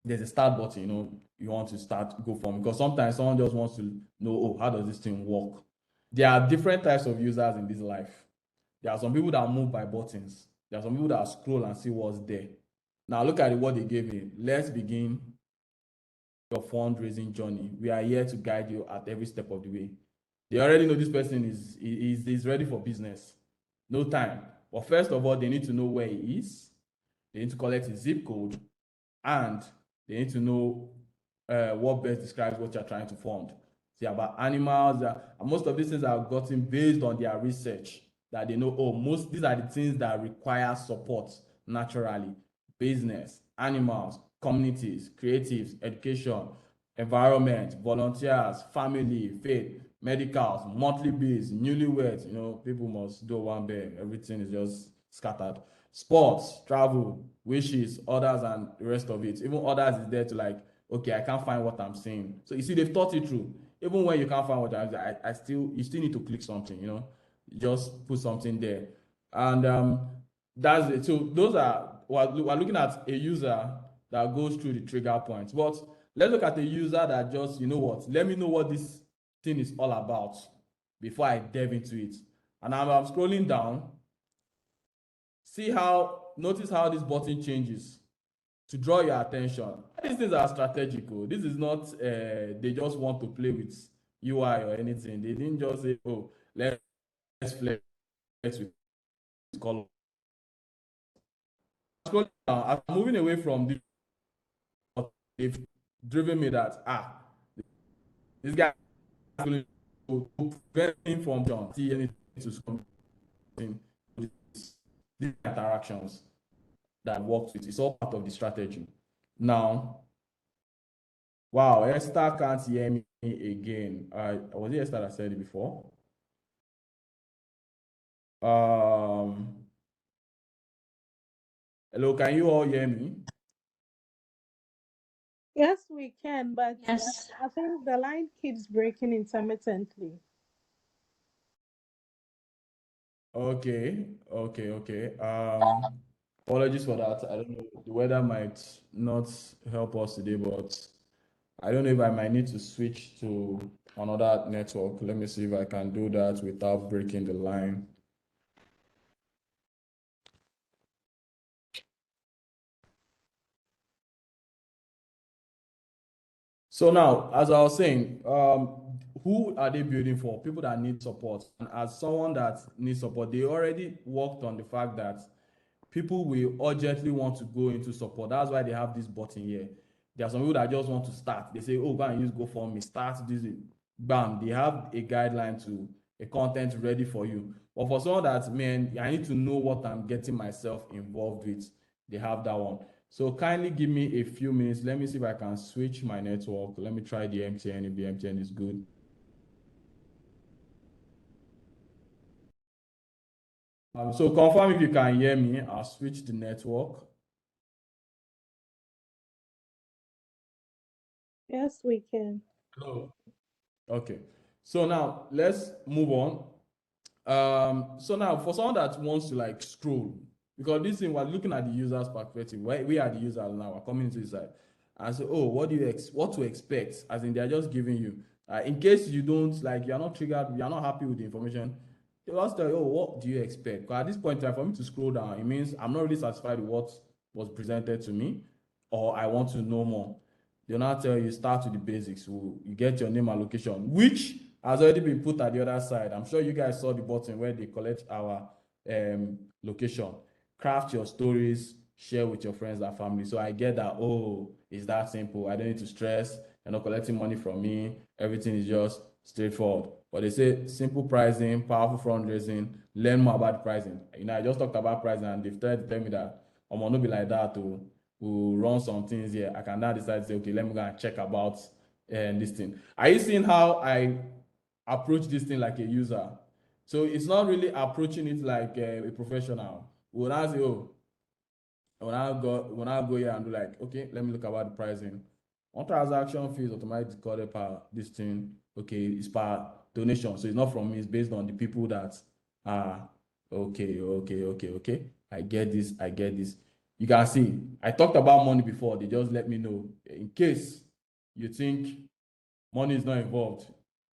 Speaker 1: there's a start button, you want to start GoFundMe, because sometimes someone just wants to know, oh, how does this thing work? There are different types of users in this life. There are some people that move by buttons. There are some people that scroll and see what's there. Now look at what they gave me. Let's begin your fundraising journey. We are here to guide you at every step of the way. They already know this person is ready for business. No time. But first of all, they need to know where he is. They need to collect his zip code, and they need to know what best describes what you're trying to fund. See, about animals, and most of these things are gotten based on their research, that they know, oh, these are the things that require support naturally. Business, animals, communities, creatives, education, environment, volunteers, family, faith, medicals, monthly bills, newlyweds, people must do one bed. Everything is just scattered. Sports, travel, wishes, others, and the rest of it. Even others is there to like, okay, I can't find what I'm saying. So you see, they've thought it through. Even when you can't find what you still need to click something, just put something there. And that's it. So those are, we're looking at a user that goes through the trigger points. But let's look at a user that just, let me know what this thing is all about before I delve into it. And I'm scrolling down. Notice how this button changes to draw your attention. These things are strategical. This is not, they just want to play with UI or anything. They didn't just say, oh, let's flex with color. I'm moving away from this. They've driven me that, this guy is going to prevent him from see anything to something. These interactions that works with, it's all part of the strategy. Now, wow, Esther can't hear me again. Was it Esther that said it before? Hello, can you all hear me?
Speaker 4: Yes, we can, but
Speaker 2: Yes.
Speaker 4: I think the line keeps breaking intermittently.
Speaker 1: Okay. Apologies for that. I don't know. The weather might not help us today, but I don't know if I might need to switch to another network. Let me see if I can do that without breaking the line. So now, as I was saying, who are they building for? People that need support. And as someone that needs support, they already worked on the fact that people will urgently want to go into support. That's why they have this button here. There are some people that just want to start. They say, oh, go and use GoFundMe, start this. Bam, they have a guideline to a content ready for you. But for someone that, man, I need to know what I'm getting myself involved with, they have that one. So kindly give me a few minutes. Let me see if I can switch my network. Let me try the MTN if the MTN is good. So confirm if you can hear me. I'll switch the network.
Speaker 4: Yes, we can.
Speaker 1: Hello. Okay. So now let's move on. So now for someone that wants to like scroll, because this thing, we're looking at the user's perspective. We are the users now, we're coming to this side and say, oh, what to expect? As in, they're just giving you, in case you don't like, you're not triggered, you're not happy with the information, they will ask you, oh, what do you expect? Because at this point in time, for me to scroll down, it means I'm not really satisfied with what was presented to me, or I want to know more. They'll not tell you, start with the basics. You get your name and location, which has already been put at the other side. I'm sure you guys saw the button where they collect our location. Craft your stories, share with your friends and family. So I get that, oh, it's that simple. I don't need to stress. You're not collecting money from me. Everything is just straightforward. But they say simple pricing, powerful fundraising, learn more about pricing. I just talked about pricing and they've tried to tell me that I'm gonna be like that too. We'll run some things here. I can now decide to say, okay, let me go and check about this thing. Are you seeing how I approach this thing like a user? So it's not really approaching it like a professional. We'll now say, oh, when I go here and do like, okay, let me look about the pricing. One transaction fee is automatically recorded per this thing. Okay, it's per donation. So it's not from me, it's based on the people that are okay. I get this. You can see, I talked about money before. They just let me know in case you think money is not involved.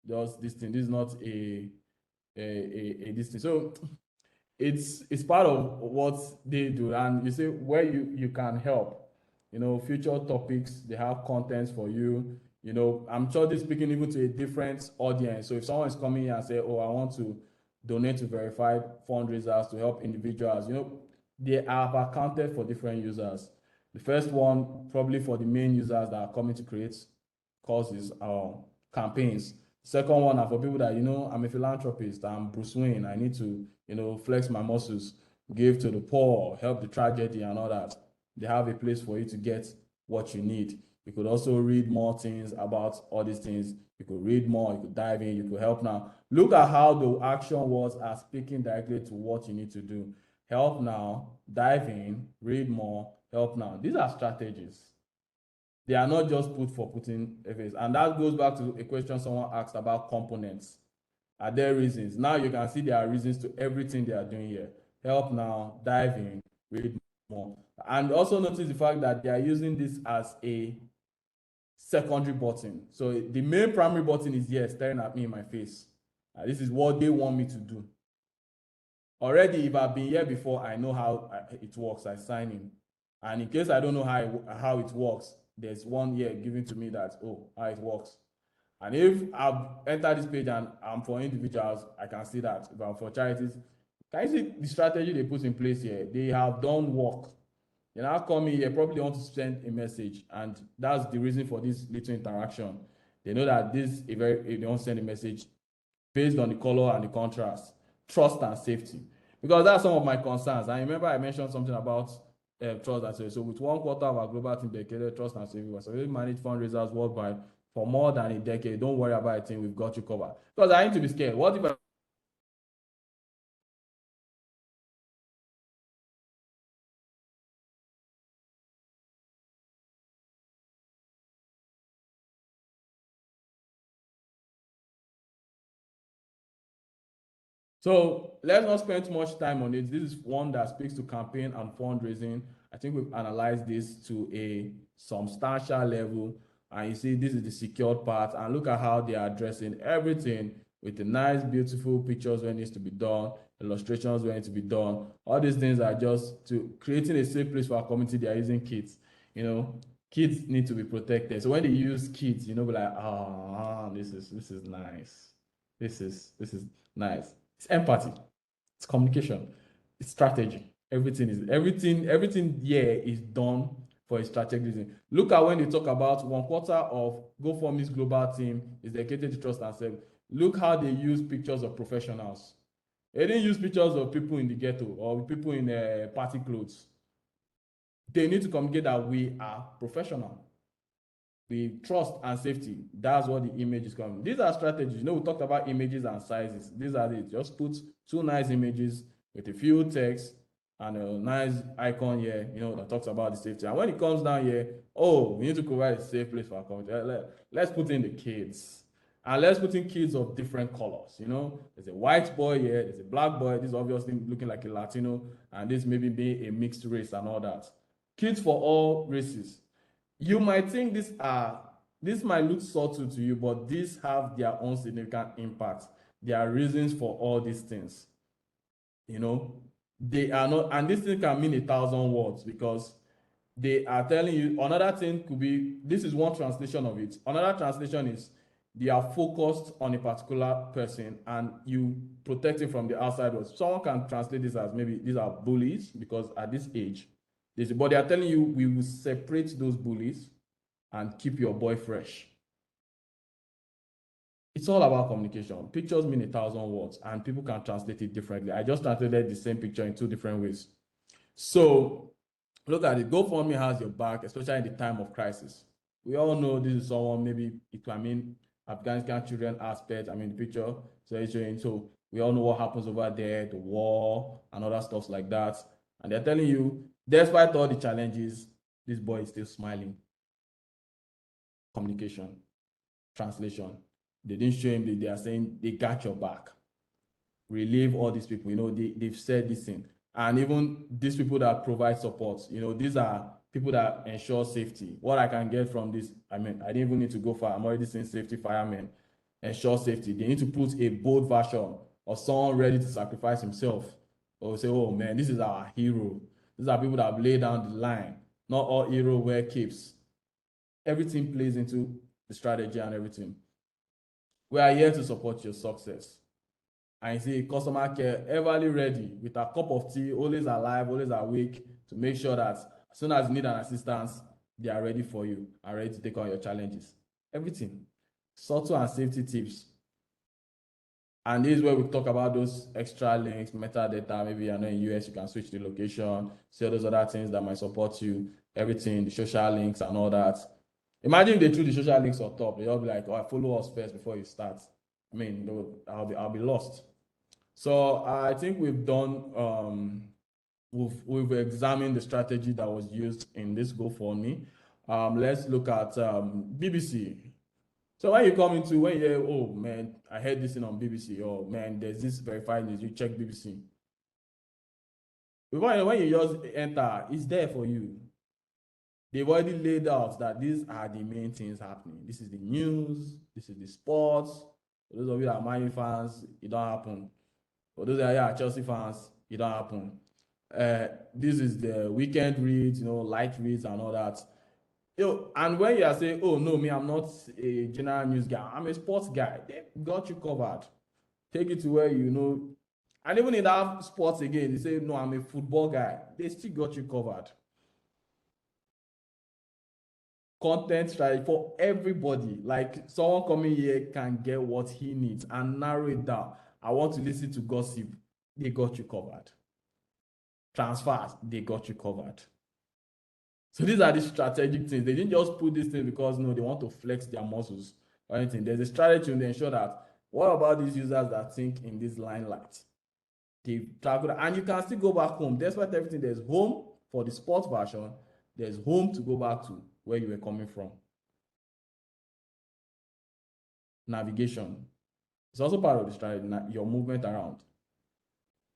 Speaker 1: Just this thing. This is not a this thing. So it's part of what they do. And you say where you can help, future topics, they have contents for you. I'm sure they're speaking even to a different audience. So if someone is coming here and say, oh, I want to donate to verified fundraisers to help individuals, they have accounted for different users. The first one, probably for the main users that are coming to create causes or campaigns. Second one are for people that, I'm a philanthropist, I'm Bruce Wayne, I need to, flex my muscles, give to the poor, help the tragedy and all that. They have a place for you to get what you need. You could also read more things about all these things. You could read more, you could dive in, you could help now. Look at how the action words are speaking directly to what you need to do. Help now, dive in, read more, help now. These are strategies. They are not just put for putting efforts. And that goes back to a question someone asked about components. Are there reasons? Now you can see there are reasons to everything they are doing here. Help now, dive in, read more. And also notice the fact that they are using this as a secondary button. So the main primary button is here staring at me in my face. This is what they want me to do. Already, if I've been here before, I know how it works. I sign in. And in case I don't know how it works, there's one here given to me that, oh, how it works. And if I've entered this page and I'm for individuals, I can see that. If I'm for charities, can you see the strategy they put in place here? They have done work. They now come in here, probably want to send a message. And that's the reason for this little interaction. They know that they want to send a message based on the color and the contrast, trust and safety. Because that's some of my concerns. I remember I mentioned something about trust and safety. So with 1/4 of our global team dedicated trust and safety, so we manage fundraisers worldwide for more than a decade. Don't worry about it, we've got you covered. Because I need to be scared. What if So let's not spend too much time on it. This is one that speaks to campaign and fundraising. I think we've analyzed this to a substantial level. And you see, this is the secured part. And look at how they are addressing everything with the nice, beautiful pictures when it needs to be done, illustrations when it needs to be done. All these things are just to creating a safe place for our community. They are using kids. Kids need to be protected. So when they use kids, be like, this is nice. This is nice. It's empathy, it's communication, it's strategy. Everything here is done for a strategic reason. Look at when they talk about 1/4 of GoFundMe's global team is dedicated to trust and service. Look how they use pictures of professionals. They didn't use pictures of people in the ghetto or people in party clothes. They need to communicate that we are professional. We trust and safety. That's what the image is coming. These are strategies. We talked about images and sizes. These are it. Just put two nice images with a few text and a nice icon here, that talks about the safety. And when it comes down here, we need to provide a safe place for our community. Let's put in the kids. And let's put in kids of different colors. There's a white boy here, there's a black boy. This is obviously looking like a Latino, and this maybe be a mixed race and all that. Kids for all races. You might think this might look subtle to you, but these have their own significant impact. There are reasons for all these things. They are not, and this thing can mean 1,000 words because they are telling you. Another thing could be, this is one translation of it. Another translation is they are focused on a particular person and you protect it from the outside world. Someone can translate this as maybe these are bullies because at this age, but they are telling you we will separate those bullies and keep your boy fresh. It's all about communication. Pictures mean 1,000 words and people can translate it differently. I just translated the same picture in two different ways. So look at it. GoFundMe has your back, especially in the time of crisis. We all know this is someone, maybe it can mean Afghanistan children aspect. The picture. So we all know what happens over there, the war and other stuff like that. And they're telling you, despite all the challenges, this boy is still smiling. Communication, translation. They didn't show him, they are saying they got your back. Relieve all these people, they've said this thing. And even these people that provide support, these are people that ensure safety. What I can get from this, I didn't even need to go far. I'm already saying safety firemen, ensure safety. They need to put a bold version of someone ready to sacrifice himself or say, oh man, this is our hero. These are people that have laid down the line. Not all hero wear capes. Everything plays into the strategy and everything. We are here to support your success. And see customer care everly ready with a cup of tea, always alive, always awake, to make sure that as soon as you need an assistance, they are ready for you, are ready to take on your challenges. Everything. Subtle and safety tips. And this is where we talk about those extra links, metadata. Maybe you're not in US, you can switch the location, see all those other things that might support you, everything, the social links and all that. Imagine if they threw the social links on top. They'll be like, oh, follow us first before you start. I mean, I'll be lost. So I think we've done, we've examined the strategy that was used in this GoFundMe. Let's look at BBC. So when you come into, when you hear, oh man, I heard this thing on BBC, oh man, there's this verified news, you check BBC. When you just enter, it's there for you. They've already laid out that these are the main things happening. This is the news, this is the sports. For those of you that are Man U fans, it don't happen. For those that are Chelsea fans, it don't happen. This is the weekend reads, light reads and all that. And when you are saying, oh no, me, I'm not a general news guy, I'm a sports guy, they got you covered. Take it to where and even in that sports again, they say, no, I'm a football guy, they still got you covered. Content strategy for everybody. Like someone coming here can get what he needs and narrow it down. I want to listen to gossip, they got you covered. Transfers, they got you covered. So these are the strategic things. They didn't just put this thing because they want to flex their muscles or anything. There's a strategy to ensure that what about these users that think in this limelight? They travel, and you can still go back home. Despite everything, there's home for the sports version. There's home to go back to where you were coming from. Navigation. It's also part of the strategy, your movement around.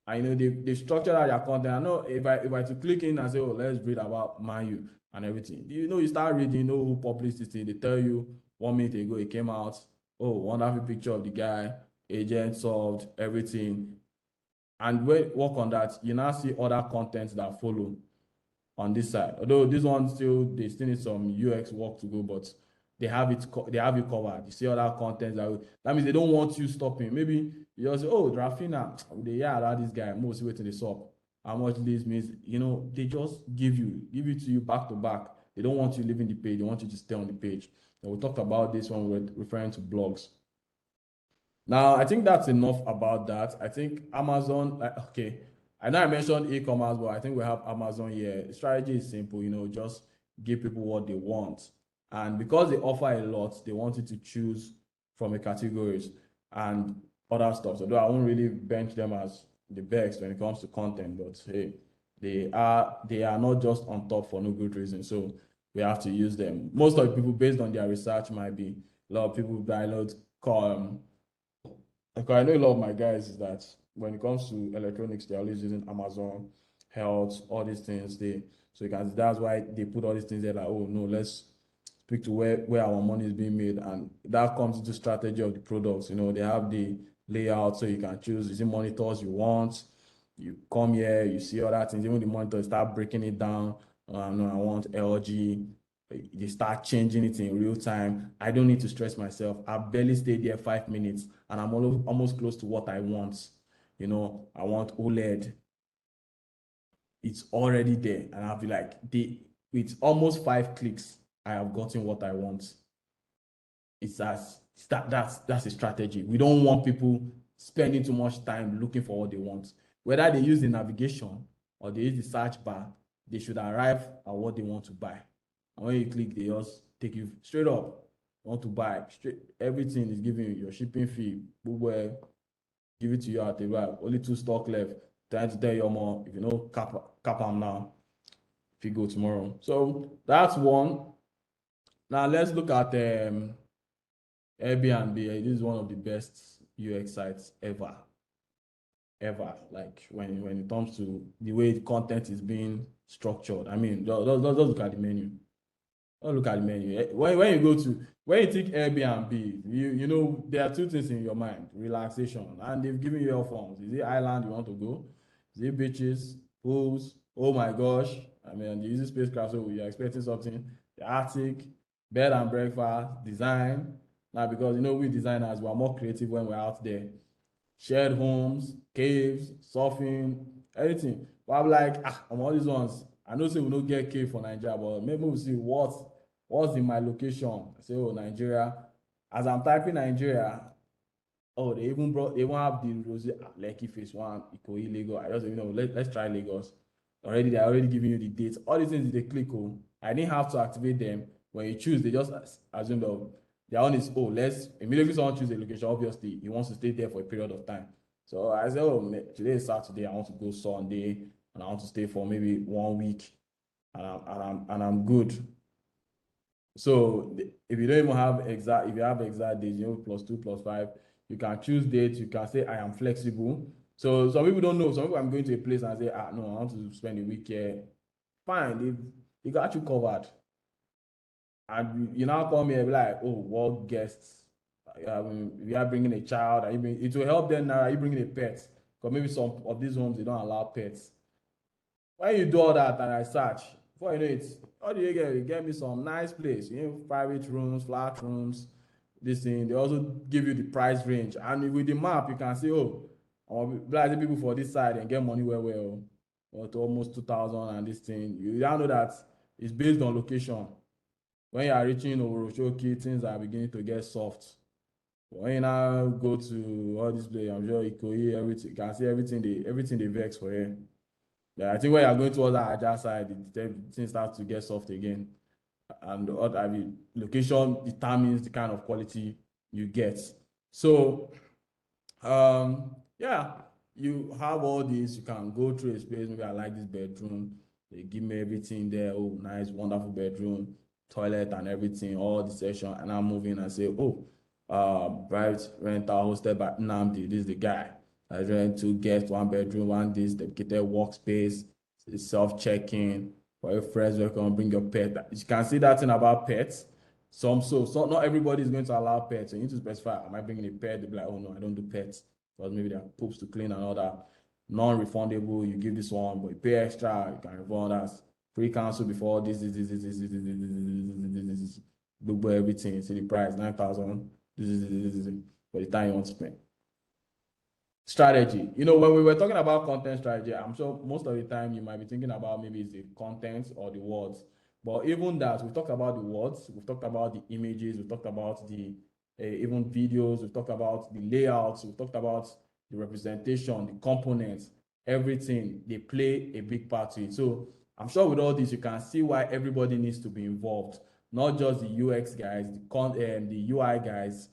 Speaker 1: I know they structure out your content. I know if I to click in and say, oh, let's read about Man U and everything. You start reading, who published this thing. They tell you 1 minute ago it came out. Oh, wonderful picture of the guy, agent solved, everything. And when work on that, you now see other contents that follow on this side. Although this one they still need some UX work to go, but they have you covered. You see other contents that means they don't want you stopping. Maybe you just say, oh, Rafina, they about this guy, most waiting the up. How much this means, they just give it to you back to back. They don't want you leaving the page, they want you to stay on the page. And we talked about this when we were referring to blogs. Now, I think that's enough about that. I think Amazon, okay, I know I mentioned e-commerce, but I think we have Amazon here. The strategy is simple, just give people what they want. And because they offer a lot, they want you to choose from the categories and other stuff. Although I won't really bench them as the best when it comes to content, but hey, they are not just on top for no good reason. So we have to use them. Most of the people, based on their research, might be a lot of people download I know a lot of my guys is that when it comes to electronics, they're always using Amazon, health, all these things. That's why they put all these things there, like, oh no, let's speak to where our money is being made. And that comes into strategy of the products. They have the layout, so you can choose, is it monitors you want? You come here, you see all that things, even the monitor, start breaking it down. No, I want LG. They start changing it in real time. I don't need to stress myself. I barely stayed there 5 minutes and I'm almost close to what I want. I want OLED. It's already there. And I'll be like, with almost 5 clicks, I have gotten what I want. That's a strategy. We don't want people spending too much time looking for what they want. Whether they use the navigation or they use the search bar, they should arrive at what they want to buy. And when you click, they just take you straight up. Want to buy everything is giving you your shipping fee. Give it to you at the right. Only 2 stock left. Trying to tell you more. If you know, cap them now. If you go tomorrow. So that's one. Now let's look at Airbnb. This is one of the best UX sites ever. Like when it comes to the way content is being structured. I mean, just look at the menu. Don't look at the menu. When you think Airbnb, there are 2 things in your mind: relaxation, and they've given you earphones. Is it island you want to go? Is it beaches, pools? Oh my gosh. I mean, the easy spacecraft, so we are expecting something. The Arctic, bed and breakfast, design. Now, because you know, we designers, we are more creative when we're out there. Shared homes, caves, surfing, everything. But I'm like, I'm all these ones. I know say we don't get cave for Nigeria, but maybe we'll see what's in my location. I say, oh, Nigeria. As I'm typing Nigeria, oh, they even have the Rosy Lekki phase one, Ikoyi, Lagos. I just, let's try Lagos. Already, they're already giving you the dates. All these things they click on. I didn't have to activate them. When you choose, they just assume that their own is, oh, let's immediately someone choose a location. Obviously, he wants to stay there for a period of time. So I said, oh, today is Saturday. I want to go Sunday, and I want to stay for maybe 1 week, and I'm good. So if you don't even have if you have exact dates, +2, +5, you can choose dates. You can say I am flexible. So some people don't know. Some people, I'm going to a place and say, no, I want to spend a week here. Fine, they got you covered. And you now come here and be like, oh, what guests? We are bringing a child. It will help them now. Are you bringing a pet? Because maybe some of these homes they don't allow pets. When you do all that and I search, before you know it, how do you get? You get me some nice place, private rooms, flat rooms, this thing. They also give you the price range. And with the map, you can see, oh, blind people for this side and get money well, or to almost 2,000 and this thing. You now know that it's based on location. When you are reaching Oroshoki, things are beginning to get soft. When you now go to all this place, I'm sure Ikoyi, everything, you can see everything they vex for here. Yeah, I think when you're going towards that Aja side, things start to get soft again. And location determines the kind of quality you get. So, yeah, you have all this. You can go through a space. Maybe I like this bedroom. They give me everything there. Oh, nice, wonderful bedroom, toilet and everything, all the section. And I'm moving and say, oh, private rental hosted by Namdi. This is the guy. I rent 2 guests, 1 bedroom, 1 this dedicated workspace, self-checking. For your friends, welcome, bring your pet. You can see that thing about pets. So not everybody is going to allow pets. So you need to specify, am I bringing a pet? They'll be like, oh no, I don't do pets. Because maybe they have poops to clean and all that. Non-refundable, you give this one, but you pay extra, you can refund us. Free cancel before this, everything. See the price, 9,000. For the time you want to spend. Strategy. When we were talking about content strategy, I'm sure most of the time you might be thinking about maybe it's the content or the words. But even that, we've talked about the words, we've talked about the images, we've talked about the even videos, we've talked about the layouts, we've talked about the representation, the components, everything. They play a big part to it. So I'm sure with all this, you can see why everybody needs to be involved, not just the UX guys, the UI guys,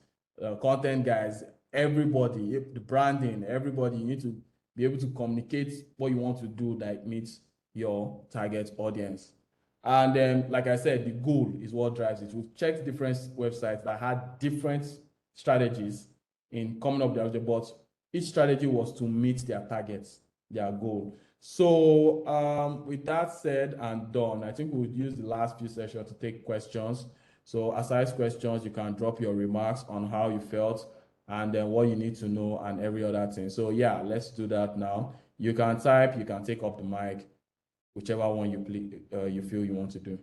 Speaker 1: content guys, everybody, the branding, everybody. You need to be able to communicate what you want to do that meets your target audience. And then, like I said, the goal is what drives it. We've checked different websites that had different strategies in coming up with their but each strategy was to meet their targets, their goal. So with that said and done, I think we'll use the last few sessions to take questions. So aside questions, you can drop your remarks on how you felt and then what you need to know and every other thing. So yeah, let's do that now. You can type, you can take up the mic, whichever one you feel you want to do.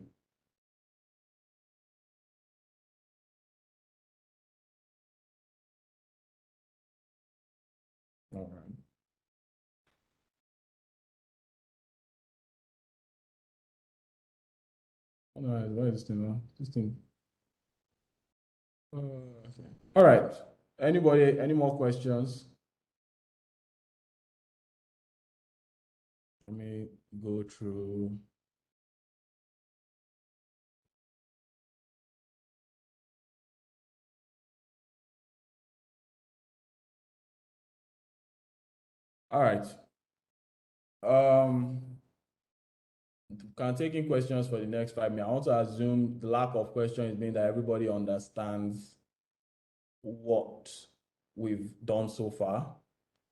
Speaker 1: All right. All right, what is this thing now? This thing. Okay. All right. Anybody, any more questions? Let me go through. All right. Can taking questions for the next 5 minutes. I want to assume the lack of questions means that everybody understands what we've done so far.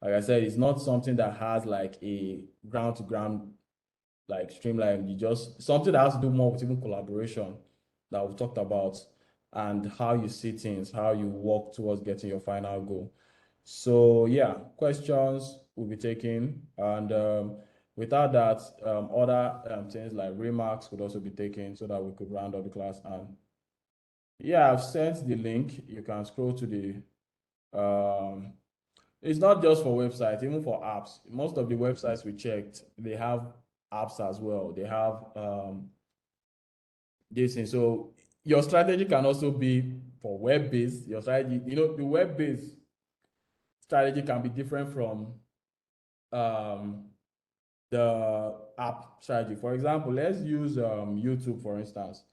Speaker 1: Like I said, it's not something that has like a ground to ground like streamline. You just something that has to do more with even collaboration that we've talked about and how you see things, how you work towards getting your final goal. So yeah, questions will be taken, and without that, other things like remarks could also be taken so that we could round up the class. And yeah, I've sent the link. You can scroll to the. It's not just for websites, even for apps. Most of the websites we checked, they have apps as well. They have this thing. So your strategy can also be for web-based. Your strategy, the web-based strategy can be different from um, the app strategy. For example, let's use YouTube, for instance.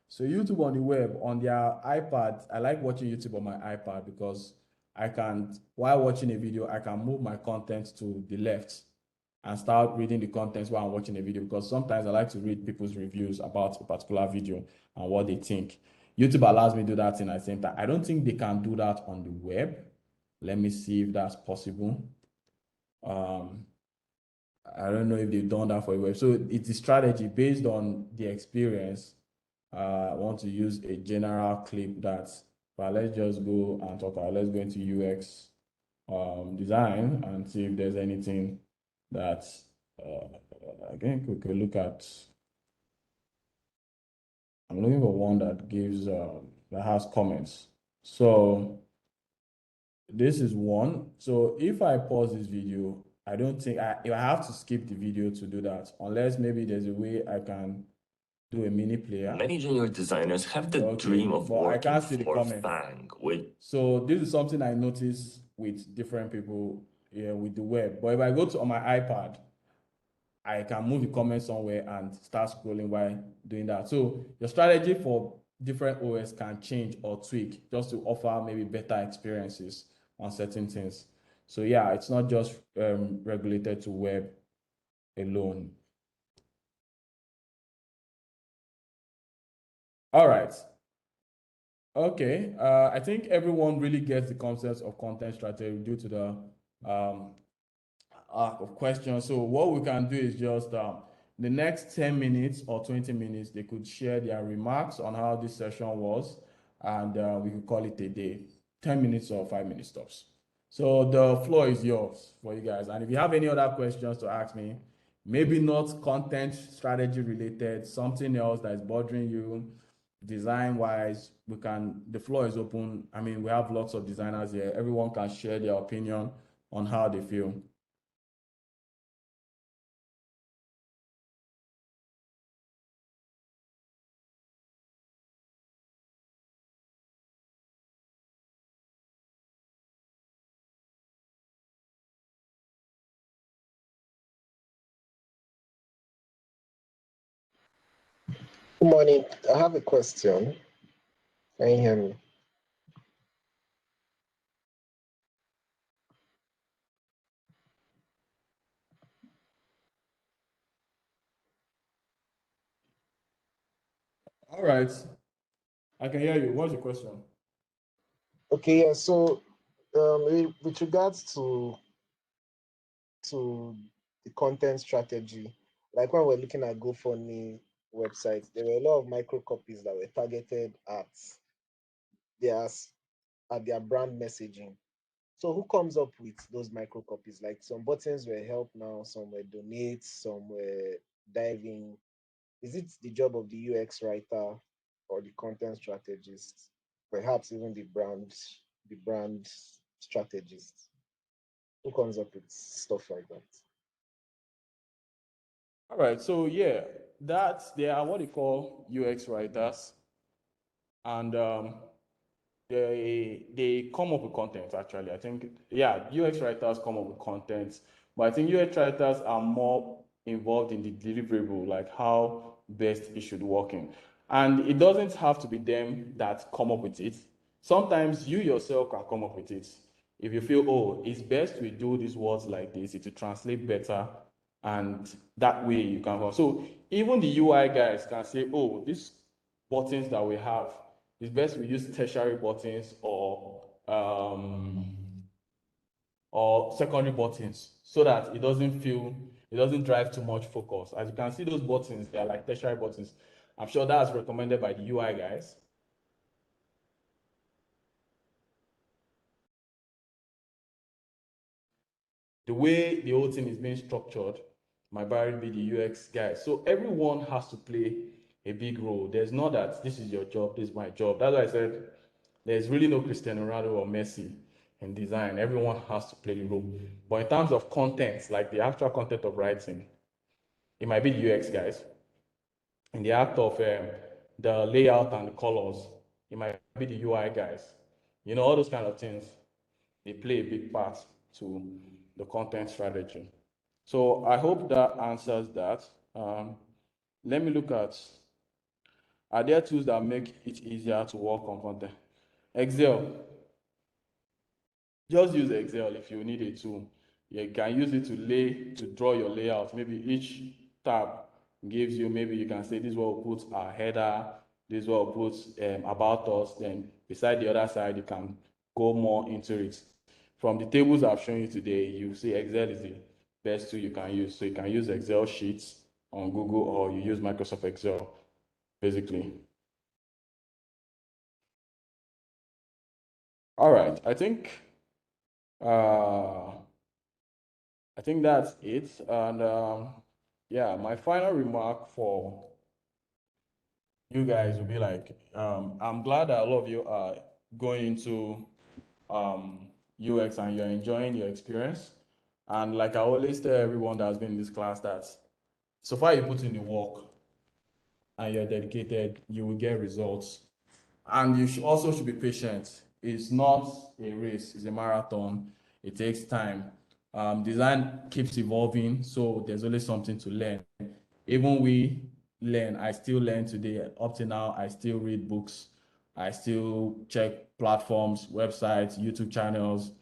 Speaker 1: So YouTube on the web, on their iPad, I like watching YouTube on my iPad because I can, while watching a video, I can move my content to the left and start reading the contents while I'm watching a video, because sometimes I like to read people's reviews about a particular video and what they think. YouTube allows me to do that in the same time. I don't think they can do that on the web. Let me see if that's possible. I don't know if they've done that for a web. So it's a strategy based on the experience. I want to use a general clip but let's just go and talk about, let's go into UX design and see if there's anything that, again, we could look at. I'm looking for one that gives, that has comments. So this is one. So if I pause this video, I don't think if I have to skip the video to do that, unless maybe there's a way I can do a mini player.
Speaker 5: Many junior designers have the dream of working for FANG with.
Speaker 1: So this is something I notice with different people, with the web. But if I go to on my iPad, I can move the comment somewhere and start scrolling while doing that. So your strategy for different OS can change or tweak just to offer maybe better experiences on certain things. So yeah, it's not just regulated to web alone. All right. Okay. I think everyone really gets the concept of content strategy due to the arc of questions. So what we can do is just the next 10 minutes or 20 minutes, they could share their remarks on how this session was, and we could call it a day, 10 minutes or 5 minute stops. So the floor is yours for you guys. And if you have any other questions to ask me, maybe not content strategy related, something else that is bothering you, design wise, the floor is open. I mean, we have lots of designers here. Everyone can share their opinion on how they feel.
Speaker 6: Good morning. I have a question. Can you hear me?
Speaker 1: All right. I can hear you. What's your question?
Speaker 6: Okay, yeah. So, with regards to the content strategy, like when we're looking at GoFundMe websites, there were a lot of micro copies that were targeted at their brand messaging. So, who comes up with those micro copies? Like some buttons were help now, some were donate, some were diving. Is it the job of the UX writer or the content strategist, perhaps even the brand strategist? Who comes up with stuff like that?
Speaker 1: All right. So yeah, they are what they call UX writers, and they come up with content. Actually, I think yeah, UX writers come up with content, but I think UX writers are more involved in the deliverable, like how best it should work in. And it doesn't have to be them that come up with it. Sometimes you yourself can come up with it. If you feel, oh, it's best we do these words like this, it will translate better, and that way you can. So even the UI guys can say, oh, these buttons that we have, it's best we use tertiary buttons or secondary buttons so that it doesn't drive too much focus. As you can see, those buttons, they are like tertiary buttons. I'm sure that's recommended by the UI guys. the way the whole thing is being structured might be the UX guy. So everyone has to play a big role. There's not that this is your job, this is my job. That's why I said there's really no Cristiano Ronaldo or Messi in design. Everyone has to play the role. But in terms of content, like the actual content of writing, it might be the UX guys. In the act of the layout and the colors, it might be the UI guys. You know, all those kind of things, they play a big part to the content strategy. So I hope that answers that. Let me look at, are there tools that make it easier to work on content? Excel. Just use Excel if you need a tool. You can use it to draw your layout. Maybe each tab gives you, maybe you can say this is what we'll put our header, this is what we'll put about us. Then beside the other side, you can go more into it. From the tables I've shown you today, you see Excel is the best tool you can use. So you can use Excel sheets on Google, or you use Microsoft Excel, basically. All right, I think that's it. And yeah, my final remark for you guys will be like, I'm glad that a lot of you are going into UX and you're enjoying your experience. And like I always tell everyone that has been in this class, that so far you put in the work and you're dedicated, you will get results. And you should be patient. It's not a race, it's a marathon. It takes time. Design keeps evolving, so there's always something to learn. Even we learn, I still learn today. Up to now, I still read books. I still check platforms, websites, YouTube channels.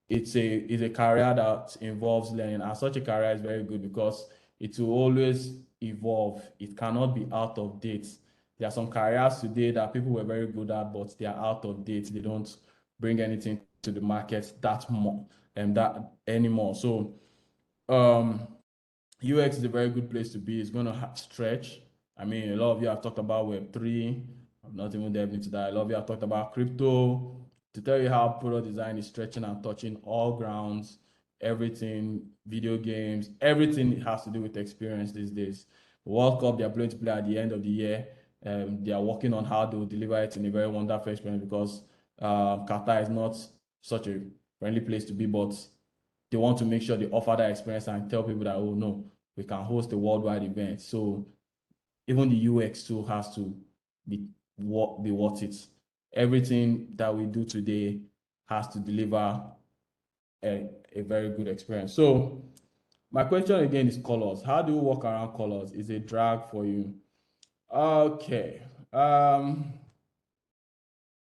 Speaker 1: It's a career that involves learning, and such a career is very good because it will always evolve. It cannot be out of date. There are some careers today that people were very good at, but they are out of date. They don't bring anything to the market that more and that anymore. So UX is a very good place to be. It's going to stretch. I mean, a lot of you have talked about Web3. I'm not even delving into that. A lot of you have talked about crypto. To tell you how product design is stretching and touching all grounds, everything, video games, everything has to do with experience these days. World Cup, they are going to play at the end of the year. They are working on how to deliver it in a very wonderful experience because Qatar is not such a friendly place to be, but they want to make sure they offer that experience and tell people that, oh no, we can host a worldwide event. So even the UX too has to be worth it. Everything that we do today has to deliver a very good experience. So my question again is colors. How do you work around colors? Is a drag for you? Okay.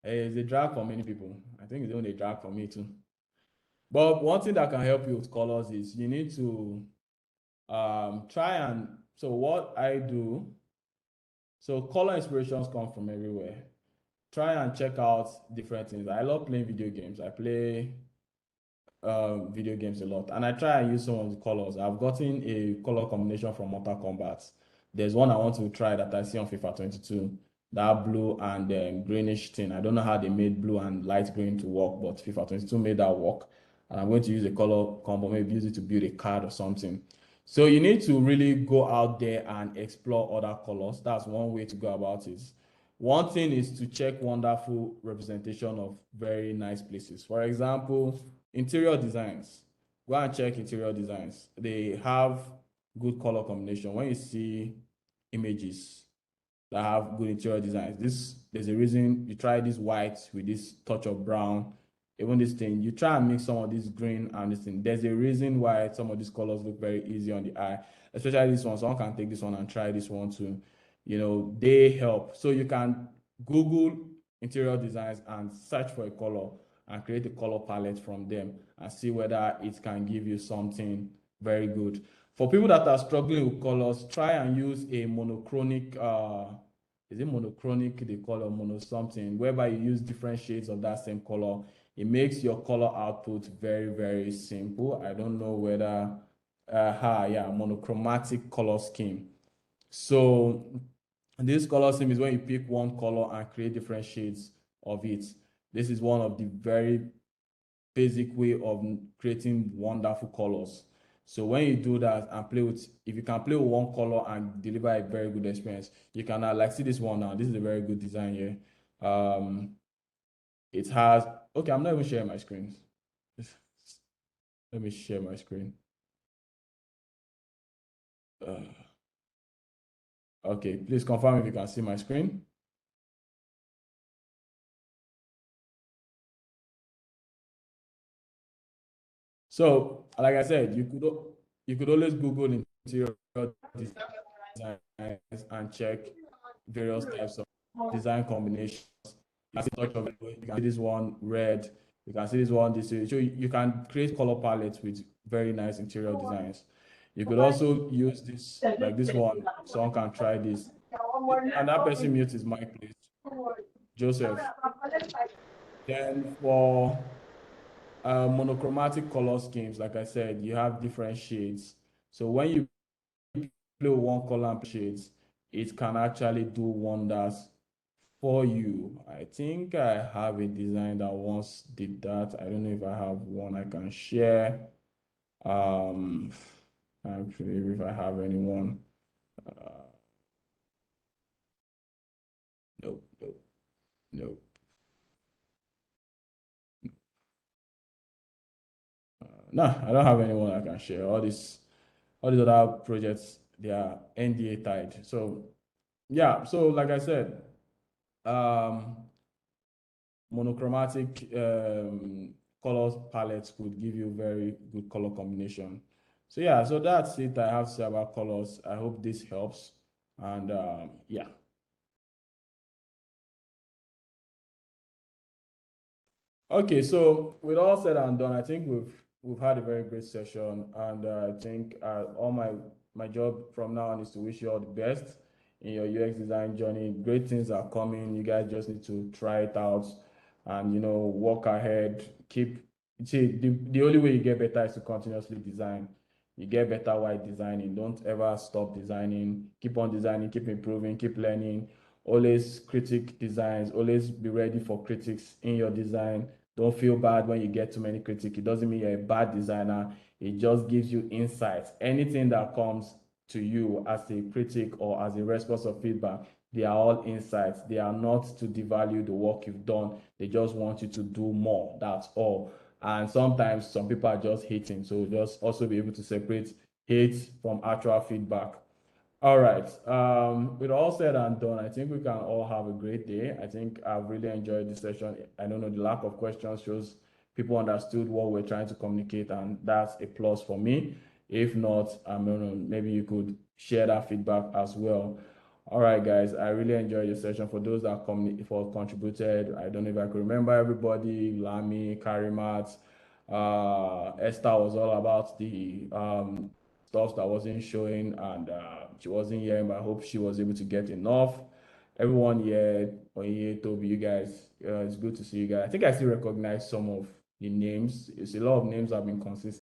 Speaker 1: It's a drag for many people. I think it's only a drag for me too. But one thing that can help you with colors is you need to try and, so what I do, so color inspirations come from everywhere. Try and check out different things. I love playing video games. I play video games a lot, and I try and use some of the colors. I've gotten a color combination from Mortal Kombat. There's one I want to try that I see on FIFA 22, that blue and greenish thing. I don't know how they made blue and light green to work, but FIFA 22 made that work. And I'm going to use a color combo, maybe use it to build a card or something. So you need to really go out there and explore other colors. That's one way to go about it. One thing is to check wonderful representation of very nice places. For example, interior designs. Go and check interior designs. They have good color combination. When you see images that have good interior designs, there's a reason you try this white with this touch of brown. Even this thing, you try and mix some of this green and this thing. There's a reason why some of these colors look very easy on the eye, especially this one. Someone can take this one and try this one too. You know, they help. So you can Google interior designs and search for a color and create a color palette from them and see whether it can give you something very good. For people that are struggling with colors, try and use a monochronic, is it monochronic, they call it mono something, whereby you use different shades of that same color. It makes your color output very, very simple. I don't know whether, yeah, monochromatic color scheme. So this color scheme is when you pick one color and create different shades of it. This is one of the very basic way of creating wonderful colors. So when you do that and play with, if you can play with one color and deliver a very good experience, you can like see this one now. This is a very good design here. It has, okay, I'm not even sharing my screen. Let me share my screen. Okay, please confirm if you can see my screen. So, like I said, you could always Google interior design and check various types of design combinations. You can see this one red, you can see this one this way. So you can create color palettes with very nice interior designs. You could also use this, like this one, someone can try this. And that person mute his mic, please. Joseph. Then for monochromatic color schemes, like I said, you have different shades. So when you play one color and shades, it can actually do wonders for you. I think I have a design that once did that. I don't know if I have one I can share. Actually, if I have anyone. Nope, nope, nope. No, I don't have anyone I can share. All these other projects, they are NDA tied. So yeah, so like I said, monochromatic color palettes could give you very good color combination. So yeah, so that's it I have to say about colors. I hope this helps. And yeah. Okay, so with all said and done, I think we've had a very great session, and I think all my job from now on is to wish you all the best in your UX design journey. Great things are coming. You guys just need to try it out, and work ahead. The only way you get better is to continuously design. You get better while designing. Don't ever stop designing. Keep on designing. Keep improving. Keep learning. Always critique designs. Always be ready for critics in your design. Don't feel bad when you get too many critics. It doesn't mean you're a bad designer. It just gives you insights. Anything that comes to you as a critic or as a response of feedback, they are all insights. They are not to devalue the work you've done. They just want you to do more. That's all. And sometimes some people are just hating. So just also be able to separate hate from actual feedback. All right. With all said and done, I think we can all have a great day. I think I've really enjoyed this session. I don't know, the lack of questions shows people understood what we're trying to communicate, and that's a plus for me. If not, I don't know, maybe you could share that feedback as well. All right, guys, I really enjoyed the session. For those that contributed, I don't know if I could remember everybody. Lami, Karimat, Esther was all about the stuff that wasn't showing, and she wasn't here, but I hope she was able to get enough. Everyone here, Onye, Toby, you guys, it's good to see you guys. I think I still recognize some of the names. It's a lot of names have been consistent.